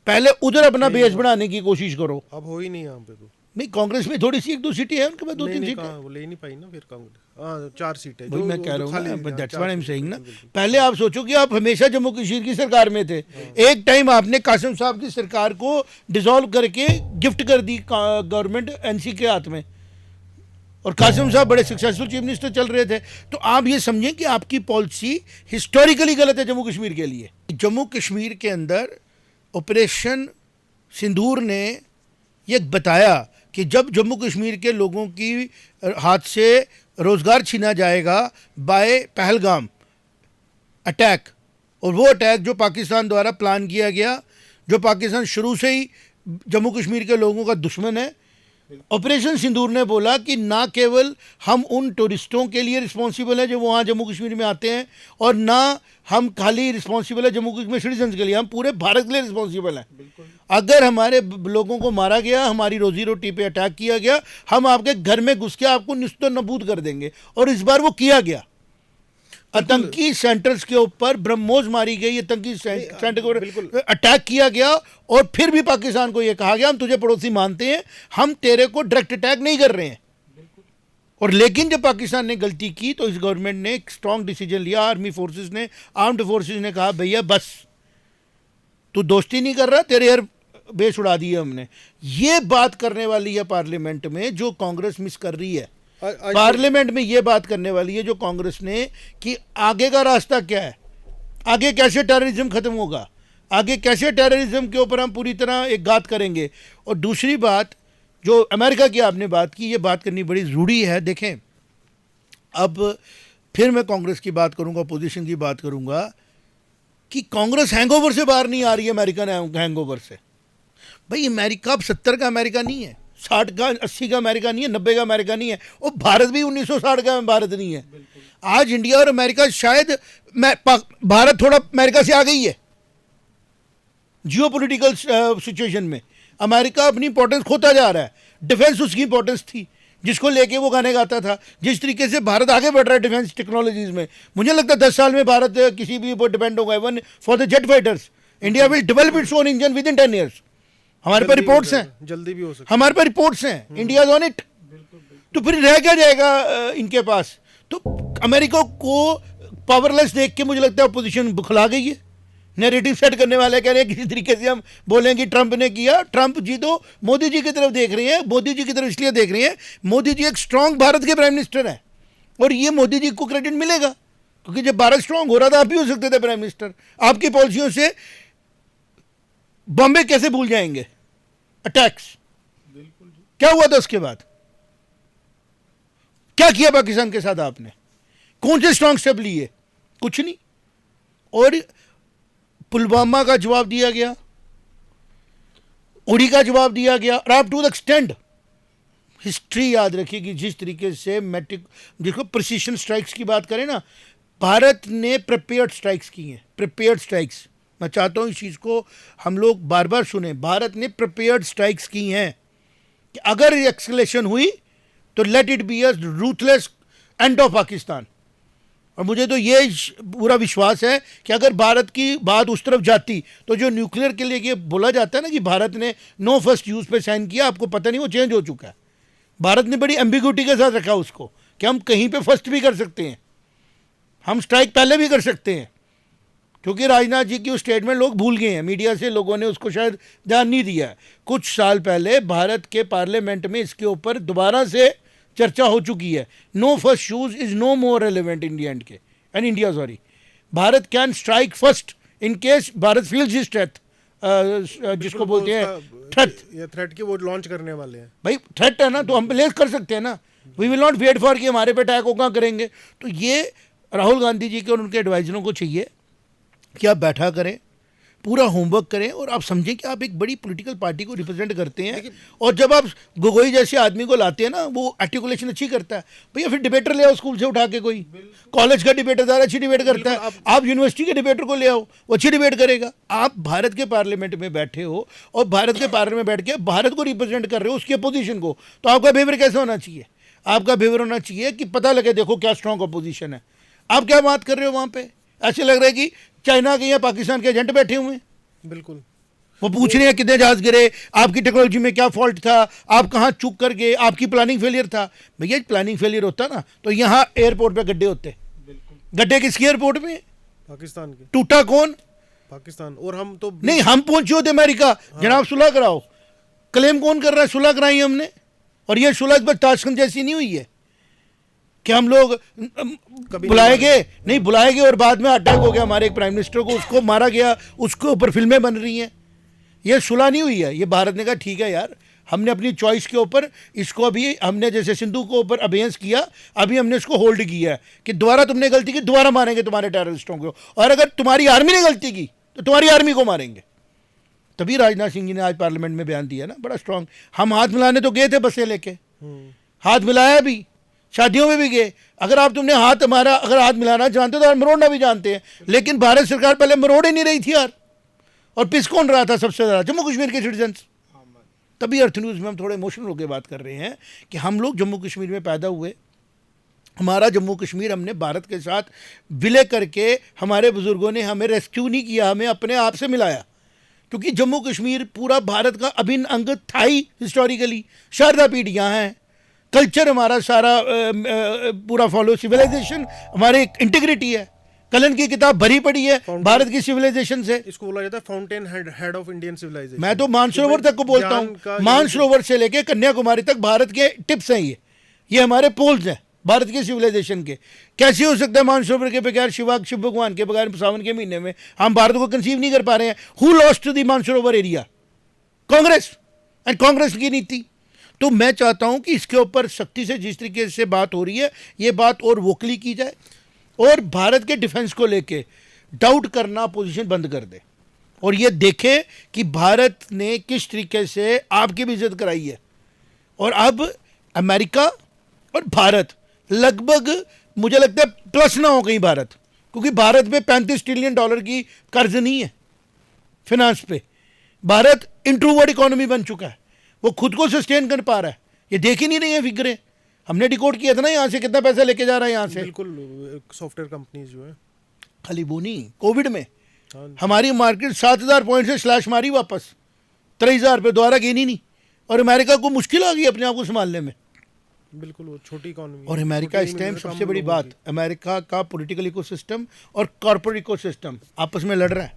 पहले उधर अपना बेस बढ़ाने की कोशिश करो। अब हो ही नहीं यहाँ पे तो। नहीं, कांग्रेस में थोड़ी सी 1-2 सीटें हैं, उनके पास 2-3 सीटें। वो ले नहीं पाई ना फिर कांग्रेस। हाँ 4 सीटें वही मैं कह रहा हूँ ना, that's what I am saying ना। बिल्कुल। पहले आप सोचो कि आप हमेशा जम्मू कश्मीर की सरकार में थे। एक टाइम आपने कासिम साहब की सरकार को डिसॉल्व करके गिफ्ट कर दी गवर्नमेंट एनसी के हाथ में, और कासिम साहब बड़े सक्सेसफुल चीफ मिनिस्टर चल रहे थे। तो आप ये समझें कि आपकी पॉलिसी हिस्टोरिकली गलत है जम्मू कश्मीर के लिए। जम्मू कश्मीर के अंदर ऑपरेशन सिंदूर ने ये बताया कि जब जम्मू कश्मीर के लोगों की हाथ से रोज़गार छीना जाएगा बाय पहलगाम अटैक, और वो अटैक जो पाकिस्तान द्वारा प्लान किया गया, जो पाकिस्तान शुरू से ही जम्मू कश्मीर के लोगों का दुश्मन है, ऑपरेशन सिंदूर ने बोला कि ना केवल हम उन टूरिस्टों के लिए रिस्पॉन्सिबल हैं जो वहाँ जम्मू कश्मीर में आते हैं, और ना हम खाली रिस्पॉन्सिबल है जम्मू कश्मीर सिटीजन्स के लिए, हम पूरे भारत के लिए रिस्पॉन्सिबल हैं। अगर हमारे लोगों को मारा गया, हमारी रोजी रोटी पे अटैक किया गया, हम आपके घर में घुस के आपको निस्तो नबूद कर देंगे। और इस बार वो किया गया। आतंकी सेंटर्स के ऊपर ब्रह्मोस मारी गई, आतंकी सेंटर के ऊपर अटैक किया गया, और फिर भी पाकिस्तान को यह कहा गया हम तुझे पड़ोसी मानते हैं, हम तेरे को डायरेक्ट अटैक नहीं कर रहे हैं। और लेकिन जब पाकिस्तान ने गलती की तो इस गवर्नमेंट ने एक स्ट्रॉन्ग डिसीजन लिया, आर्मी फोर्सेस ने, आर्म्ड फोर्सेस ने कहा भैया बस तू दोस्ती नहीं कर रहा, तेरे एयर बेस उड़ा दिए हमने। ये बात करने वाली है पार्लियामेंट में जो कांग्रेस मिस कर रही है। पार्लियामेंट में ये बात करने वाली है जो कांग्रेस ने, कि आगे का रास्ता क्या है, आगे कैसे टेररिज्म खत्म होगा, आगे कैसे टेररिज्म के ऊपर हम पूरी तरह एक घात करेंगे। और दूसरी बात जो अमेरिका की आपने बात की, ये बात करनी बड़ी ज़रूरी है। देखें, अब फिर मैं कांग्रेस की बात करूंगा, अपोजिशन की बात करूंगा, कि कांग्रेस हैंगओवर से बाहर नहीं आ रही है, अमेरिकन हैंगओवर से। भाई अमेरिका अब 70 का अमेरिका नहीं है, 60 का 80 का अमेरिका नहीं है, 90 का अमेरिका नहीं है, और भारत भी 1960 का भारत नहीं है। आज इंडिया और अमेरिका शायद, भारत थोड़ा अमेरिका से आ गई है जियो पोलिटिकल सिचुएशन में। अमेरिका अपनी इंपॉर्टेंस खोता जा रहा है, डिफेंस उसकी इंपॉर्टेंस थी जिसको लेके वो गाने गाता था। जिस तरीके से भारत आगे बढ़ रहा है डिफेंस टेक्नोलॉजीज में, मुझे लगता है 10 साल में भारत किसी भी ऊपर डिपेंड होगा। Even for the jet fighters India will develop its own engine with in 10 years. हमारे पास रिपोर्ट्स हैं, जल्दी भी हो सकता है, हमारे पास रिपोर्ट्स हैं, इंडिया इज ऑन इट। तो फिर रह क्या जाएगा इनके पास? तो अमेरिका को पावरलेस देख के मुझे लगता है अपोजिशन बुखला गई है। नैरेटिव सेट करने वाले कह रहे हैं किसी तरीके से हम बोलेंगे ट्रंप ने किया। ट्रंप जी तो मोदी जी की तरफ देख रहे हैं, मोदी जी की तरफ इसलिए देख रहे हैं, मोदी जी एक स्ट्रांग भारत के प्राइम मिनिस्टर हैं, और ये मोदी जी को क्रेडिट मिलेगा, क्योंकि जब भारत स्ट्रांग हो रहा था आप भी हो सकते थे प्राइम मिनिस्टर। आपकी पॉलिसियों से बॉम्बे कैसे भूल जाएंगे अटैक्स? क्या हुआ था उसके बाद? क्या किया पाकिस्तान के साथ आपने? कौन से स्ट्रांग स्टेप लिए? कुछ नहीं। और पुलवामा का जवाब दिया गया, उड़ी का जवाब दिया गया, और आप टू द एक्सटेंड हिस्ट्री याद रखिए कि जिस तरीके से मैट्रिक देखो प्रिसीशन स्ट्राइक्स की बात करें ना, भारत ने प्रिपेयर्ड स्ट्राइक्स की हैं, प्रिपेयर्ड स्ट्राइक्स। मैं चाहता हूं इस चीज़ को हम लोग बार बार सुने, भारत ने प्रिपेयर्ड स्ट्राइक्स की हैं कि अगर एक्सलेशन हुई तो let it be a ruthless end of Pakistan. और मुझे तो ये पूरा विश्वास है कि अगर भारत की बात उस तरफ जाती तो जो न्यूक्लियर के लिए ये बोला जाता है ना कि भारत ने नो फर्स्ट यूज़ पे साइन किया, आपको पता नहीं वो चेंज हो चुका है। भारत ने बड़ी एम्बिग्यूटी के साथ रखा उसको कि हम कहीं पे फर्स्ट भी कर सकते हैं, हम स्ट्राइक पहले भी कर सकते हैं, क्योंकि राजनाथ जी की वो स्टेटमेंट लोग भूल गए हैं, मीडिया से लोगों ने उसको शायद ध्यान नहीं दिया है। कुछ साल पहले भारत के पार्लियामेंट में इसके ऊपर दोबारा से चर्चा हो चुकी है। No first use is no more relevant India and India sorry. Bharat can strike first in case Bharat feels his threat, जिसको बोलते हैं थ्रेट की वो लॉन्च करने वाले हैं। भाई थ्रेट है ना, तो हम प्लेस कर सकते हैं ना। We will not wait for कि हमारे पे अटैक होगा करेंगे। तो ये राहुल गांधी जी के और उनके एडवाइजरों को चाहिए कि आप बैठा करें, पूरा होमवर्क करें, और आप समझें कि आप एक बड़ी पॉलिटिकल पार्टी को रिप्रेजेंट करते हैं। और जब आप गोगोई जैसे आदमी को लाते हैं ना, वो आर्टिकुलेशन अच्छी करता है, भैया फिर डिबेटर ले आओ स्कूल से उठा के, कोई कॉलेज का डिबेटर ज़्यादा अच्छी डिबेट करता है, आप यूनिवर्सिटी के डिबेटर को ले आओ, वो अच्छी डिबेट करेगा। आप भारत के पार्लियामेंट में बैठे हो और भारत के पार्लियामेंट में बैठ के भारत को रिप्रेजेंट कर रहे हो, उसकी अपोजिशन को, तो आपका बिहेवियर कैसे होना चाहिए? आपका बिहेवियर होना चाहिए कि पता लगे देखो क्या स्ट्रॉन्ग अपोजिशन है। आप क्या बात कर रहे हो वहाँ पे? ऐसे लग रहा है कि चाइना के या पाकिस्तान के एजेंट बैठे हुए हैं। बिल्कुल, वो पूछ रहे हैं कितने जहाज गिरे, आपकी टेक्नोलॉजी में क्या फॉल्ट था, आप कहाँ चूक कर गए, आपकी प्लानिंग फेलियर था। भैया प्लानिंग फेलियर होता ना तो यहाँ एयरपोर्ट पे गड्ढे होते। गड्ढे किसके एयरपोर्ट में? पाकिस्तान के। टूटा कौन? पाकिस्तान। और हम तो नहीं, हम पहुंचे होते अमेरिका, जनाब सुलह कराओ। क्लेम कौन कर रहा है? सुलह कराई हमने, और ये सुलह बस ताशकंद जैसी नहीं हुई है कि हम लोग बुलाए गए, नहीं बुलाए गए और बाद में अटैक हो गया हमारे एक प्राइम मिनिस्टर को, उसको मारा गया, उसके ऊपर फिल्में बन रही हैं। ये सुलह नहीं हुई है। ये भारत ने कहा ठीक है यार, हमने अपनी चॉइस के ऊपर इसको, अभी हमने जैसे सिंधु को ऊपर अबेंस किया, अभी हमने इसको होल्ड किया है कि दोबारा तुमने गलती की, दोबारा मारेंगे तुम्हारे टेररिस्टों को, और अगर तुम्हारी आर्मी ने गलती की तो तुम्हारी आर्मी को मारेंगे। तभी राजनाथ सिंह जी ने आज पार्लियामेंट में बयान दिया ना, बड़ा स्ट्रांग। हम हाथ मिलाने तो गए थे बसें लेके, हाथ मिलाया भी, शादियों में भी गए। अगर आप तुमने हाथ हमारा अगर हाथ मिलाना जानते हो तो मरोड़ना भी जानते हैं, लेकिन भारत सरकार पहले मरोड़ ही नहीं रही थी यार। और पिस कौन रहा था सबसे ज़्यादा? जम्मू कश्मीर के सिटीजन्स। तभी अर्थ न्यूज़ में हम थोड़े इमोशनल होकर बात कर रहे हैं कि हम लोग जम्मू कश्मीर में पैदा हुए, हमारा जम्मू कश्मीर हमने भारत के साथ विलय करके, हमारे बुज़ुर्गों ने हमें रेस्क्यू नहीं किया, हमें अपने आप से मिलाया, क्योंकि जम्मू कश्मीर पूरा भारत का अभिन्न अंग था ही हिस्टोरिकली। शारदा पीठ यहाँ है, कल्चर हमारा सारा पूरा फॉलो, सिविलाइजेशन हमारे इंटीग्रिटी है। कलन की किताब भरी पड़ी है भारत की सिविलाइजेशन से। इसको बोला जाता है fountain head of Indian civilisation. मैं तो मानसरोवर तक को बोलता हूँ, मानसरोवर से लेके कन्याकुमारी तक भारत के टिप्स हैं ये हमारे पोल्स हैं भारत के सिविलाइजेशन के। कैसे हो सकता है मानसरोवर के बगैर, शिव भगवान के बगैर सावन के महीने में हम भारत को कंसीव नहीं कर पा रहे हैं? Who lost to the Mansarovar area? Congress and Congress की नीति। तो मैं चाहता हूं कि इसके ऊपर सख्ती से जिस तरीके से बात हो रही है, ये बात और वोकली की जाए, और भारत के डिफेंस को लेके डाउट करना पोजीशन बंद कर दे, और ये देखे कि भारत ने किस तरीके से आपकी भी इज्जत कराई है। और अब अमेरिका और भारत लगभग, मुझे लगता है प्लस ना हो कहीं भारत, क्योंकि भारत में $35 ट्रिलियन की कर्ज नहीं है फिनांस पे। भारत इंट्रोवर्ट इकोनॉमी बन चुका है, वो खुद को सस्टेन कर पा रहा है। ये देख ही नहीं रही है फिगरें, हमने डिकोड किया था ना यहाँ से कितना पैसा लेके जा रहा है यहाँ से। बिल्कुल, सॉफ्टवेयर कंपनीज जो है, खाली वो नहीं, कोविड में हाँ, हमारी मार्केट 7,000 पॉइंट से स्लैश मारी वापस 23,000 पे, दोबारा गेन ही नहीं। और अमेरिका को मुश्किल आ गई अपने आप को संभालने में। बिल्कुल, वो छोटी इकोनॉमी। और अमेरिका इस टाइम सबसे बड़ी बात, अमेरिका का पॉलिटिकल इकोसिस्टम और कॉर्पोरेट इकोसिस्टम आपस में लड़ रहा है।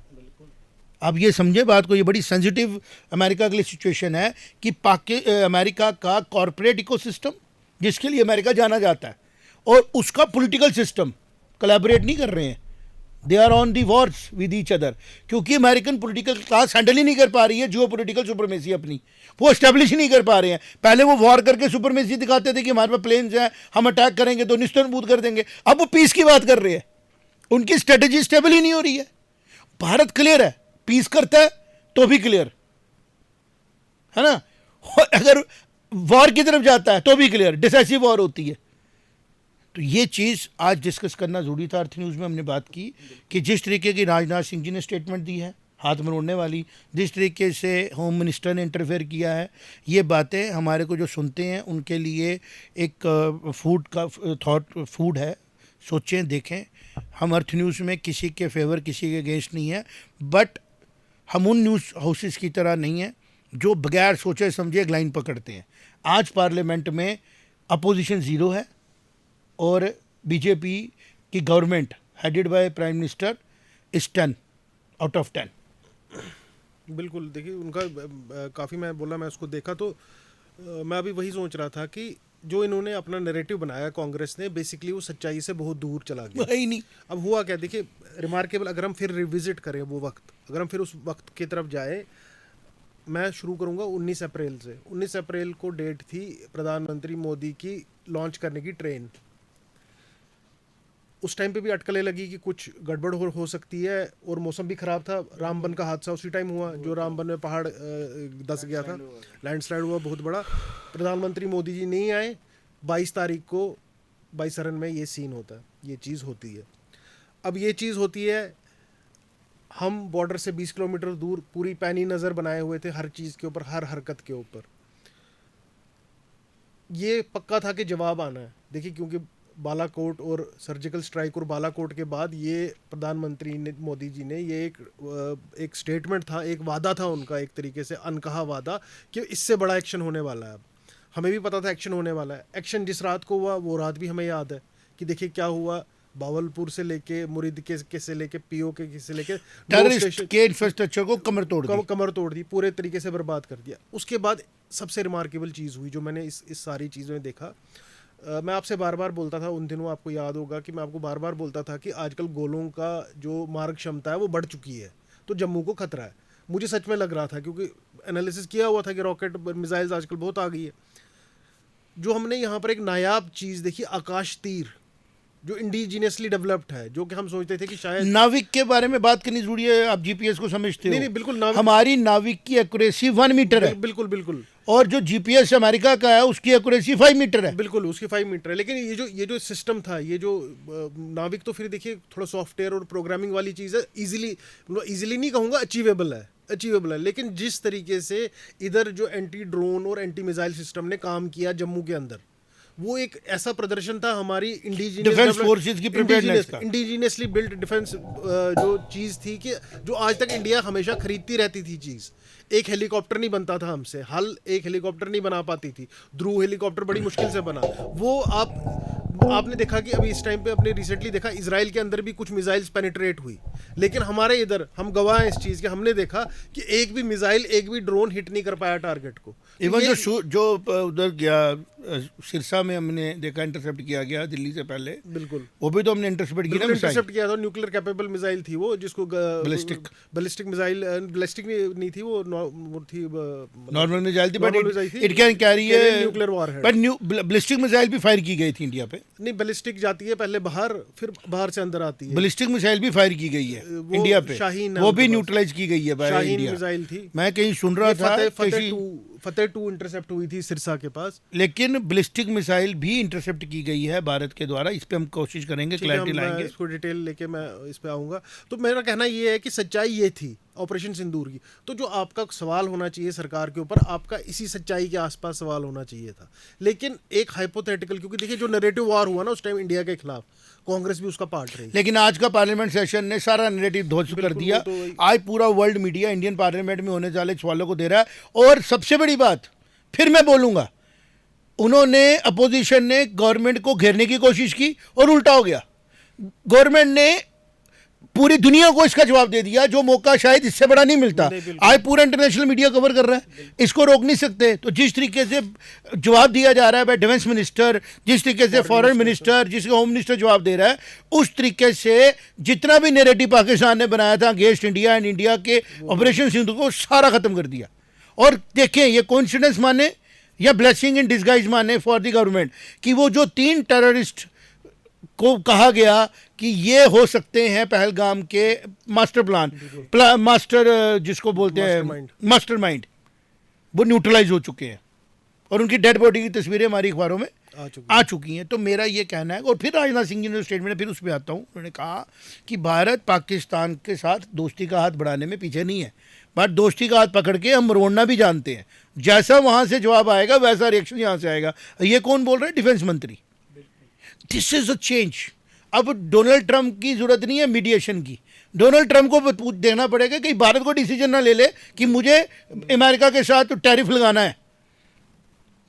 आप ये समझे बात को, ये बड़ी सेंसिटिव अमेरिका के लिए सिचुएशन है कि अमेरिका का कॉर्पोरेट इकोसिस्टम, जिसके लिए अमेरिका जाना जाता है, और उसका पॉलिटिकल सिस्टम कोलैबोरेट नहीं कर रहे हैं। They are on the wars with each other, क्योंकि अमेरिकन पॉलिटिकल क्लास हैंडल ही नहीं कर पा रही है जियो पॉलिटिकल सुपरमेसी अपनी, वो एस्टेब्लिश ही नहीं कर पा रहे हैं। पहले वो वॉर करके सुपरमेसी दिखाते थे कि हमारे पास प्लेन्स हैं, हम अटैक करेंगे तो निस्तरबूत कर देंगे। अब वो पीस की बात कर रहे हैं, उनकी स्ट्रेटेजी स्टेबल ही नहीं हो रही है। भारत क्लियर है, पीस करता है तो भी क्लियर है ना, अगर वॉर की तरफ जाता है तो भी क्लियर, डिसाइसिव वॉर होती है। तो ये चीज़ आज डिस्कस करना ज़रूरी था। अर्थ न्यूज़ में हमने बात की कि जिस तरीके की राजनाथ सिंह जी ने स्टेटमेंट दी है, हाथ मरोड़ने वाली, जिस तरीके से होम मिनिस्टर ने इंटरफेयर किया है, ये बातें हमारे को जो सुनते हैं उनके लिए एक फूड का थॉट फूड है। सोचें, देखें, हम अर्थ न्यूज़ में किसी के फेवर, किसी के अगेंस्ट नहीं है, बट हम उन न्यूज़ हाउसेस की तरह नहीं है जो बगैर सोचे समझे एक लाइन पकड़ते हैं। आज पार्लियामेंट में अपोजिशन ज़ीरो है, और बीजेपी की government headed by prime minister is 10 out of 10। बिल्कुल, देखिए उनका काफ़ी, मैं बोला, मैं उसको देखा तो मैं अभी वही सोच रहा था कि जो इन्होंने अपना नैरेटिव बनाया कांग्रेस ने, बेसिकली वो सच्चाई से बहुत दूर चला गया ही नहीं। अब हुआ क्या, देखिए रिमार्केबल, अगर हम फिर रिविजिट करें वो वक्त, अगर हम फिर उस वक्त की तरफ जाए, मैं शुरू करूंगा 19 अप्रैल से। 19 अप्रैल को डेट थी प्रधानमंत्री मोदी की लॉन्च करने की ट्रेन। उस टाइम पे भी अटकलें लगी कि कुछ गड़बड़ हो सकती है, और मौसम भी ख़राब था। रामबन का हादसा उसी टाइम हुआ, जो रामबन में पहाड़ धंस गया था, लैंडस्लाइड हुआ बहुत बड़ा। प्रधानमंत्री मोदी जी नहीं आए, 22 तारीख को बाईसरन में ये सीन होता है, ये चीज़ होती है। अब ये चीज़ होती है, हम बॉर्डर से 20 किलोमीटर दूर पूरी पैनी नज़र बनाए हुए थे हर चीज़ के ऊपर, हर हरकत के ऊपर। ये पक्का था कि जवाब आना है। देखिए, क्योंकि बालाकोट और सर्जिकल स्ट्राइक और बालाकोट के बाद ये प्रधानमंत्री ने, मोदी जी ने, ये एक स्टेटमेंट था, एक वादा था उनका, एक तरीके से अनकहा वादा, कि इससे बड़ा एक्शन होने वाला है। अब हमें भी पता था एक्शन होने वाला है। एक्शन जिस रात को हुआ वो रात भी हमें याद है कि देखिए क्या हुआ, बावलपुर से लेके मुरीद के से लेके पीओ के से लेके टेररिस्ट के इंफ्रास्ट्रक्चर को कमर तोड़ दी, पूरे तरीके से बर्बाद कर दिया। उसके बाद सबसे रिमार्केबल चीज़ हुई जो मैंने इस सारी चीज़ों में देखा। मैं आपसे बार बार बोलता था उन दिनों, आपको याद होगा कि मैं आपको बार बार बोलता था कि आजकल गोलों का जो मारक क्षमता है वो बढ़ चुकी है, तो जम्मू को खतरा है। मुझे सच में लग रहा था, क्योंकि एनालिसिस किया हुआ था कि रॉकेट मिसाइल्स आजकल बहुत आ गई है। जो हमने यहाँ पर एक नायाब चीज़ देखी, आकाश तीर, जो इंडिजिनियसली डेवलप्ड है, जो कि हम सोचते थे कि शायद नाविक के बारे में बात करनी जरूरी है। आप जीपीएस को समझते हो? नहीं बिल्कुल नाविक, हमारी नाविक की एक्यूरेसी 1 मीटर है, बिल्कुल बिल्कुल और जो जीपीएस अमेरिका का है उसकी एक्यूरेसी 5 मीटर है। बिल्कुल उसकी 5 मीटर है। लेकिन ये जो सिस्टम था, ये जो नाविक, तो फिर देखिए थोड़ा सॉफ्टवेयर और प्रोग्रामिंग वाली चीज़ है, इजीली नहीं कहूँगा, अचीवेबल है। लेकिन जिस तरीके से इधर जो एंटी ड्रोन और एंटी मिसाइल सिस्टम ने काम किया जम्मू के अंदर, वो एक ऐसा प्रदर्शन था हमारी डिफेंस फोर्सेस की प्रिपेयरनेस का, इंडिजिनियसली बिल्ट डिफेंस जो चीज़ थी कि जो आज तक इंडिया हमेशा खरीदती रहती थी चीज़। एक हेलीकॉप्टर नहीं बनता था हमसे, हाल एक हेलीकॉप्टर नहीं बना पाती थी, ध्रुव हेलीकॉप्टर बड़ी मुश्किल से बना। वो आपने देखा कि अभी इस टाइम पे अपने रिसेंटली देखा इजराइल के अंदर भी कुछ मिसाइल्स पेनिट्रेट हुई, लेकिन हमारे इधर हम गवाह हैं इस चीज़ के, हमने देखा कि एक भी मिसाइल, एक भी ड्रोन हिट नहीं कर पाया टारगेट को। इवन जो उधर गया सिरसा में हमने देखा इंटरसेप्ट किया गया दिल्ली से पहले, बिल्कुल वो भी तो हमने इंटरसेप्ट किया था। न्यूक्लियर कैपेबल मिसाइल थी वो, जिसको बैलिस्टिक मिसाइल, बैलिस्टिक नहीं थी वो थी नॉर्मल मिसाइल थी, but it can carry nuclear warhead. But ballistic missile भी फायर की गई थी इंडिया पे। नहीं, बैलिस्टिक जाती है पहले बाहर, फिर बाहर से अंदर आती है। बैलिस्टिक मिसाइल भी फायर की गई है इंडिया पे, शाहीन, वो भी न्यूट्रलाइज की गई है बाय शाहीन इंडिया। मिसाइल थी। मैं कहीं सुन रहा था फतेह 2 इंटरसेप्ट हुई थी सिरसा के पास। लेकिन बैलिस्टिक मिसाइल भी इंटरसेप्ट की गई है भारत के द्वारा। इस पे हम कोशिश करेंगे, क्लैरिटी लाएंगे, इसको डिटेल लेके मैं इस पे आऊँगा। तो मेरा कहना ये है कि सच्चाई ये थी ऑपरेशन सिंदूर की। तो जो आपका सवाल होना चाहिए सरकार के ऊपर, आपका इसी सच्चाई के आसपास सवाल होना चाहिए था। लेकिन एक हाइपोथेटिकल, क्योंकि देखिए जो नैरेटिव वॉर हुआ ना उस टाइम इंडिया के खिलाफ, कांग्रेस भी उसका पार्ट रही। लेकिन आज का पार्लियामेंट सेशन ने सारा नैरेटिव ध्वस्त कर दिया। आज पूरा वर्ल्ड मीडिया इंडियन पार्लियामेंट में होने वाले सवालों को दे रहा है। और सबसे बड़ी बात, फिर मैं बोलूंगा, उन्होंने, अपोजिशन ने गवर्नमेंट को घेरने की कोशिश की और उल्टा हो गया। गवर्नमेंट ने पूरी दुनिया को इसका जवाब दे दिया, जो मौका शायद इससे बड़ा नहीं मिलता। आज पूरा इंटरनेशनल मीडिया कवर कर रहा है, इसको रोक नहीं सकते। तो जिस तरीके से जवाब दिया जा रहा है बाय डिफेंस मिनिस्टर, जिस तरीके से फॉरेन मिनिस्टर, जिसको होम मिनिस्टर जवाब दे रहा है, उस तरीके से जितना भी नैरेटिव पाकिस्तान ने बनाया था अगेंस्ट इंडिया एंड इंडिया के ऑपरेशन सिंधु को, सारा खत्म कर दिया। और देखें, ये कोइंसिडेंस माने या ब्लेसिंग इन डिस्गाइज माने फॉर द गवर्नमेंट, कि वो जो 3 टेररिस्ट को कहा गया कि ये हो सकते हैं पहलगाम के मास्टर जिसको बोलते हैं मास्टरमाइंड, वो न्यूट्रलाइज हो चुके हैं और उनकी डेड बॉडी की तस्वीरें हमारी अखबारों में आ चुकी हैं। तो मेरा ये कहना है, और फिर राजनाथ सिंह जी ने स्टेटमेंट, फिर उस पर आता हूँ, उन्होंने कहा कि भारत पाकिस्तान के साथ दोस्ती का हाथ बढ़ाने में पीछे नहीं है, बट दोस्ती का हाथ पकड़ के हम मरोड़ना भी जानते हैं। जैसा वहाँ से जवाब आएगा वैसा रिएक्शन यहाँ से आएगा। ये कौन बोल रहा है? डिफेंस मंत्री। This is a change. अब डोनाल्ड ट्रंप की जरूरत नहीं है मीडिएशन की। डोनाल्ड ट्रंप को देखना पड़ेगा कि भारत को डिसीजन ना ले ले कि मुझे अमेरिका के साथ टैरिफ लगाना है,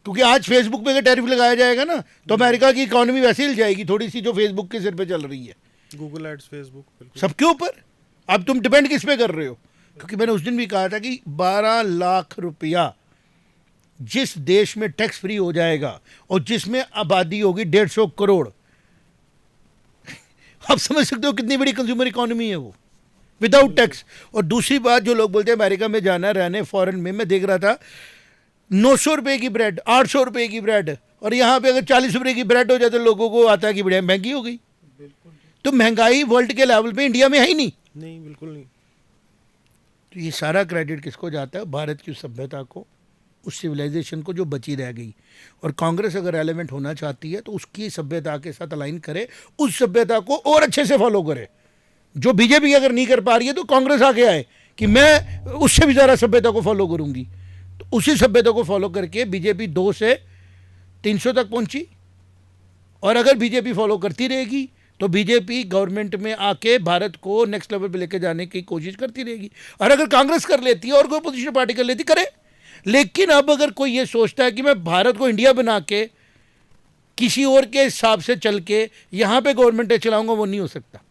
क्योंकि आज फेसबुक पे टैरिफ लगाया जाएगा ना तो अमेरिका की इकोनॉमी वैसे हिल जाएगी थोड़ी सी, जो फेसबुक के सिर पे चल रही है, गूगल एड्स, फेसबुक, सबके ऊपर। अब तुम डिपेंड किस पे कर रहे हो? क्योंकि मैंने उस दिन भी कहा था कि 12 लाख रुपया जिस देश में टैक्स फ्री हो जाएगा और जिसमें आबादी होगी 150 करोड़, आप समझ सकते हो कितनी बड़ी कंज्यूमर इकोनॉमी है वो, विदाउट टैक्स। और दूसरी बात, जो लोग बोलते हैं अमेरिका में जाना रहने फॉरेन में, मैं देख रहा था 900 रुपये की ब्रेड, 800 रुपये की ब्रेड, और यहाँ पे अगर 40 रुपये की ब्रेड हो जाए तो लोगों को आता है कि बढ़िया महंगी हो गई। तो महंगाई वर्ल्ड के लेवल पे इंडिया में है ही नहीं, बिल्कुल नहीं। तो ये सारा क्रेडिट किसको जाता है? भारत की सभ्यता को, उस सिविलाइजेशन को जो बची रह गई। और कांग्रेस अगर एलिमेंट होना चाहती है तो उसकी सभ्यता के साथ अलाइन करे, उस सभ्यता को और अच्छे से फॉलो करे। जो बीजेपी अगर नहीं कर पा रही है तो कांग्रेस आगे आए कि मैं उससे भी ज़्यादा सभ्यता को फॉलो करूंगी। तो उसी सभ्यता को फॉलो करके बीजेपी 2 से 300 तक पहुंची। और अगर बीजेपी फॉलो करती रहेगी तो बीजेपी गवर्नमेंट में आके भारत को नेक्स्ट लेवल पे लेके जाने की कोशिश करती रहेगी। और अगर कांग्रेस कर लेती है और कोई अपोजिशन पार्टी कर लेती, करे। लेकिन अब अगर कोई ये सोचता है कि मैं भारत को इंडिया बना के किसी और के हिसाब से चल के यहाँ पे गवर्नमेंट चलाऊंगा, वो नहीं हो सकता।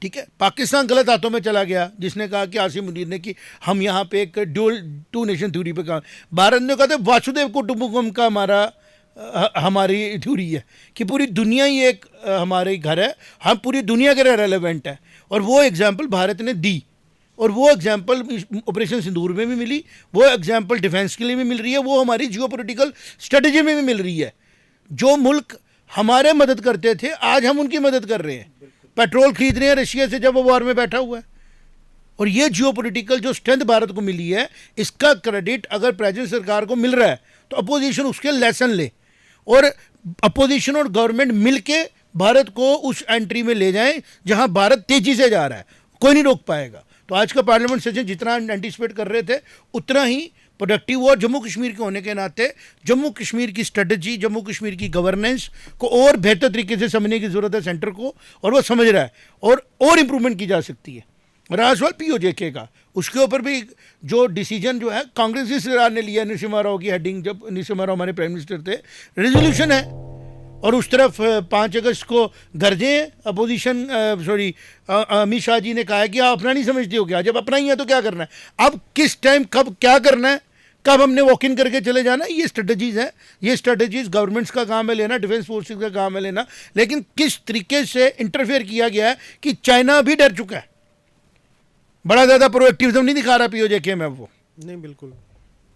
ठीक है, पाकिस्तान गलत हाथों में चला गया, जिसने कहा कि आसिम मुनीर ने कि हम यहाँ पे एक टू नेशन थ्योरी पे कहा। भारत ने कहा था वासुदेव कुटुंबकम का हमारी थ्योरी है कि पूरी दुनिया ही एक हमारे घर है, हम पूरी दुनिया के लिए रेलेवेंट है। और वो एग्जाम्पल भारत ने दी, और वो एग्जाम्पल ऑपरेशन सिंदूर में भी मिली, वो एग्जाम्पल डिफेंस के लिए भी मिल रही है, वो हमारी जियोपॉलिटिकल स्ट्रेटजी में भी मिल रही है। जो मुल्क हमारे मदद करते थे, आज हम उनकी मदद कर रहे हैं, पेट्रोल खरीद रहे हैं रशिया से जब वो वॉर में बैठा हुआ है। और ये जियोपॉलिटिकल जो स्ट्रेंथ भारत को मिली है, इसका क्रेडिट अगर प्रेजेंट सरकार को मिल रहा है तो अपोजिशन उसके लेसन ले, और अपोजिशन और गवर्नमेंट मिलके भारत को उस एंट्री में ले जाएं जहां भारत तेजी से जा रहा है, कोई नहीं रोक पाएगा। तो आज का पार्लियामेंट सेशन जितना एंटिसिपेट कर रहे थे उतना ही प्रोडक्टिव हुआ। जम्मू कश्मीर के होने के नाते जम्मू कश्मीर की स्ट्रेटजी, जम्मू कश्मीर की गवर्नेंस को और बेहतर तरीके से समझने की ज़रूरत है सेंटर को, और वो समझ रहा है, और इम्प्रूवमेंट की जा सकती है। रहा सवाल पीओजेके का, उसके ऊपर भी जो डिसीजन जो है कांग्रेस की सरकार ने लिया, नरसिम्हा राव की हेडिंग, जब नरसिम्हा राव हमारे प्राइम मिनिस्टर थे, रेजोल्यूशन है, और उस तरफ 5 अगस्त को गरजे अपोजिशन अमित शाह जी ने कहा है कि आप अपना नहीं समझते हो क्या, जब अपना ही है तो क्या करना है, अब किस टाइम कब क्या करना है, कब हमने वॉक इन करके चले जाना, ये स्ट्रेटजीज हैं। ये स्ट्रेटजीज गवर्नमेंट्स का काम है लेना, डिफेंस फोर्सेस का काम है लेना, लेकिन किस तरीके से इंटरफेयर किया गया है कि चाइना भी डर चुका है, बड़ा ज़्यादा प्रोएक्टिविज्म नहीं दिखा रहा पीओजेके में वो, नहीं बिल्कुल,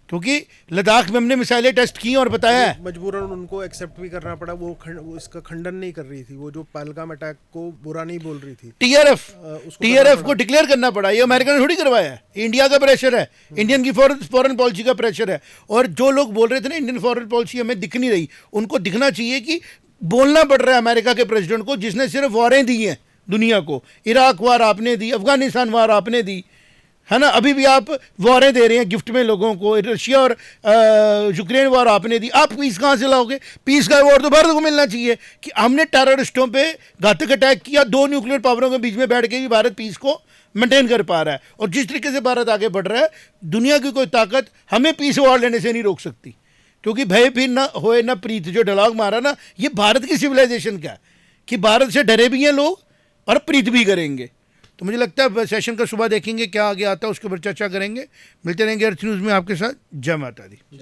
क्योंकि लद्दाख में हमने मिसाइलें टेस्ट की और बताया है। मजबूरन उनको एक्सेप्ट भी करना पड़ा। वो इसका खंडन नहीं कर रही थी, वो जो पहलगाम अटैक को बुरा नहीं बोल रही थी। टीआरएफ को डिक्लेयर करना पड़ा, ये अमेरिका ने थोड़ी करवाया है, इंडिया का प्रेशर है, इंडियन की फॉरेन पॉलिसी का प्रेशर है। और जो लोग बोल रहे थे ना इंडियन फॉरेन पॉलिसी हमें दिख नहीं रही, उनको दिखना चाहिए कि बोलना पड़ रहा है अमेरिका के प्रेसिडेंट को, जिसने सिर्फ वॉरें दी हैं दुनिया को, इराक वार आपने दी, अफगानिस्तान वार आपने दी, है ना, अभी भी आप वॉरें दे रहे हैं गिफ्ट में लोगों को, रशिया और यूक्रेन वॉर आपने दी, आप पीस कहाँ से लाओगे? पीस का अवार्ड तो भारत को मिलना चाहिए कि हमने टेररिस्टों पे घातक अटैक किया, 2 न्यूक्लियर पावरों के बीच में बैठ के भी भारत पीस को मेंटेन कर पा रहा है। और जिस तरीके से भारत आगे बढ़ रहा है, दुनिया की कोई ताकत हमें पीस अवार्ड लेने से नहीं रोक सकती, क्योंकि भय भी ना होए ना प्रीत, जो डायलॉग मारा ना, ये भारत की सिविलाइजेशन का है कि भारत से डरे भी हैं लोग और प्रीत भी करेंगे। तो मुझे लगता है सेशन का सुबह देखेंगे क्या आगे आता है, उसके ऊपर चर्चा करेंगे। मिलते रहेंगे अर्थ न्यूज़ में आपके साथ। जय माता दी।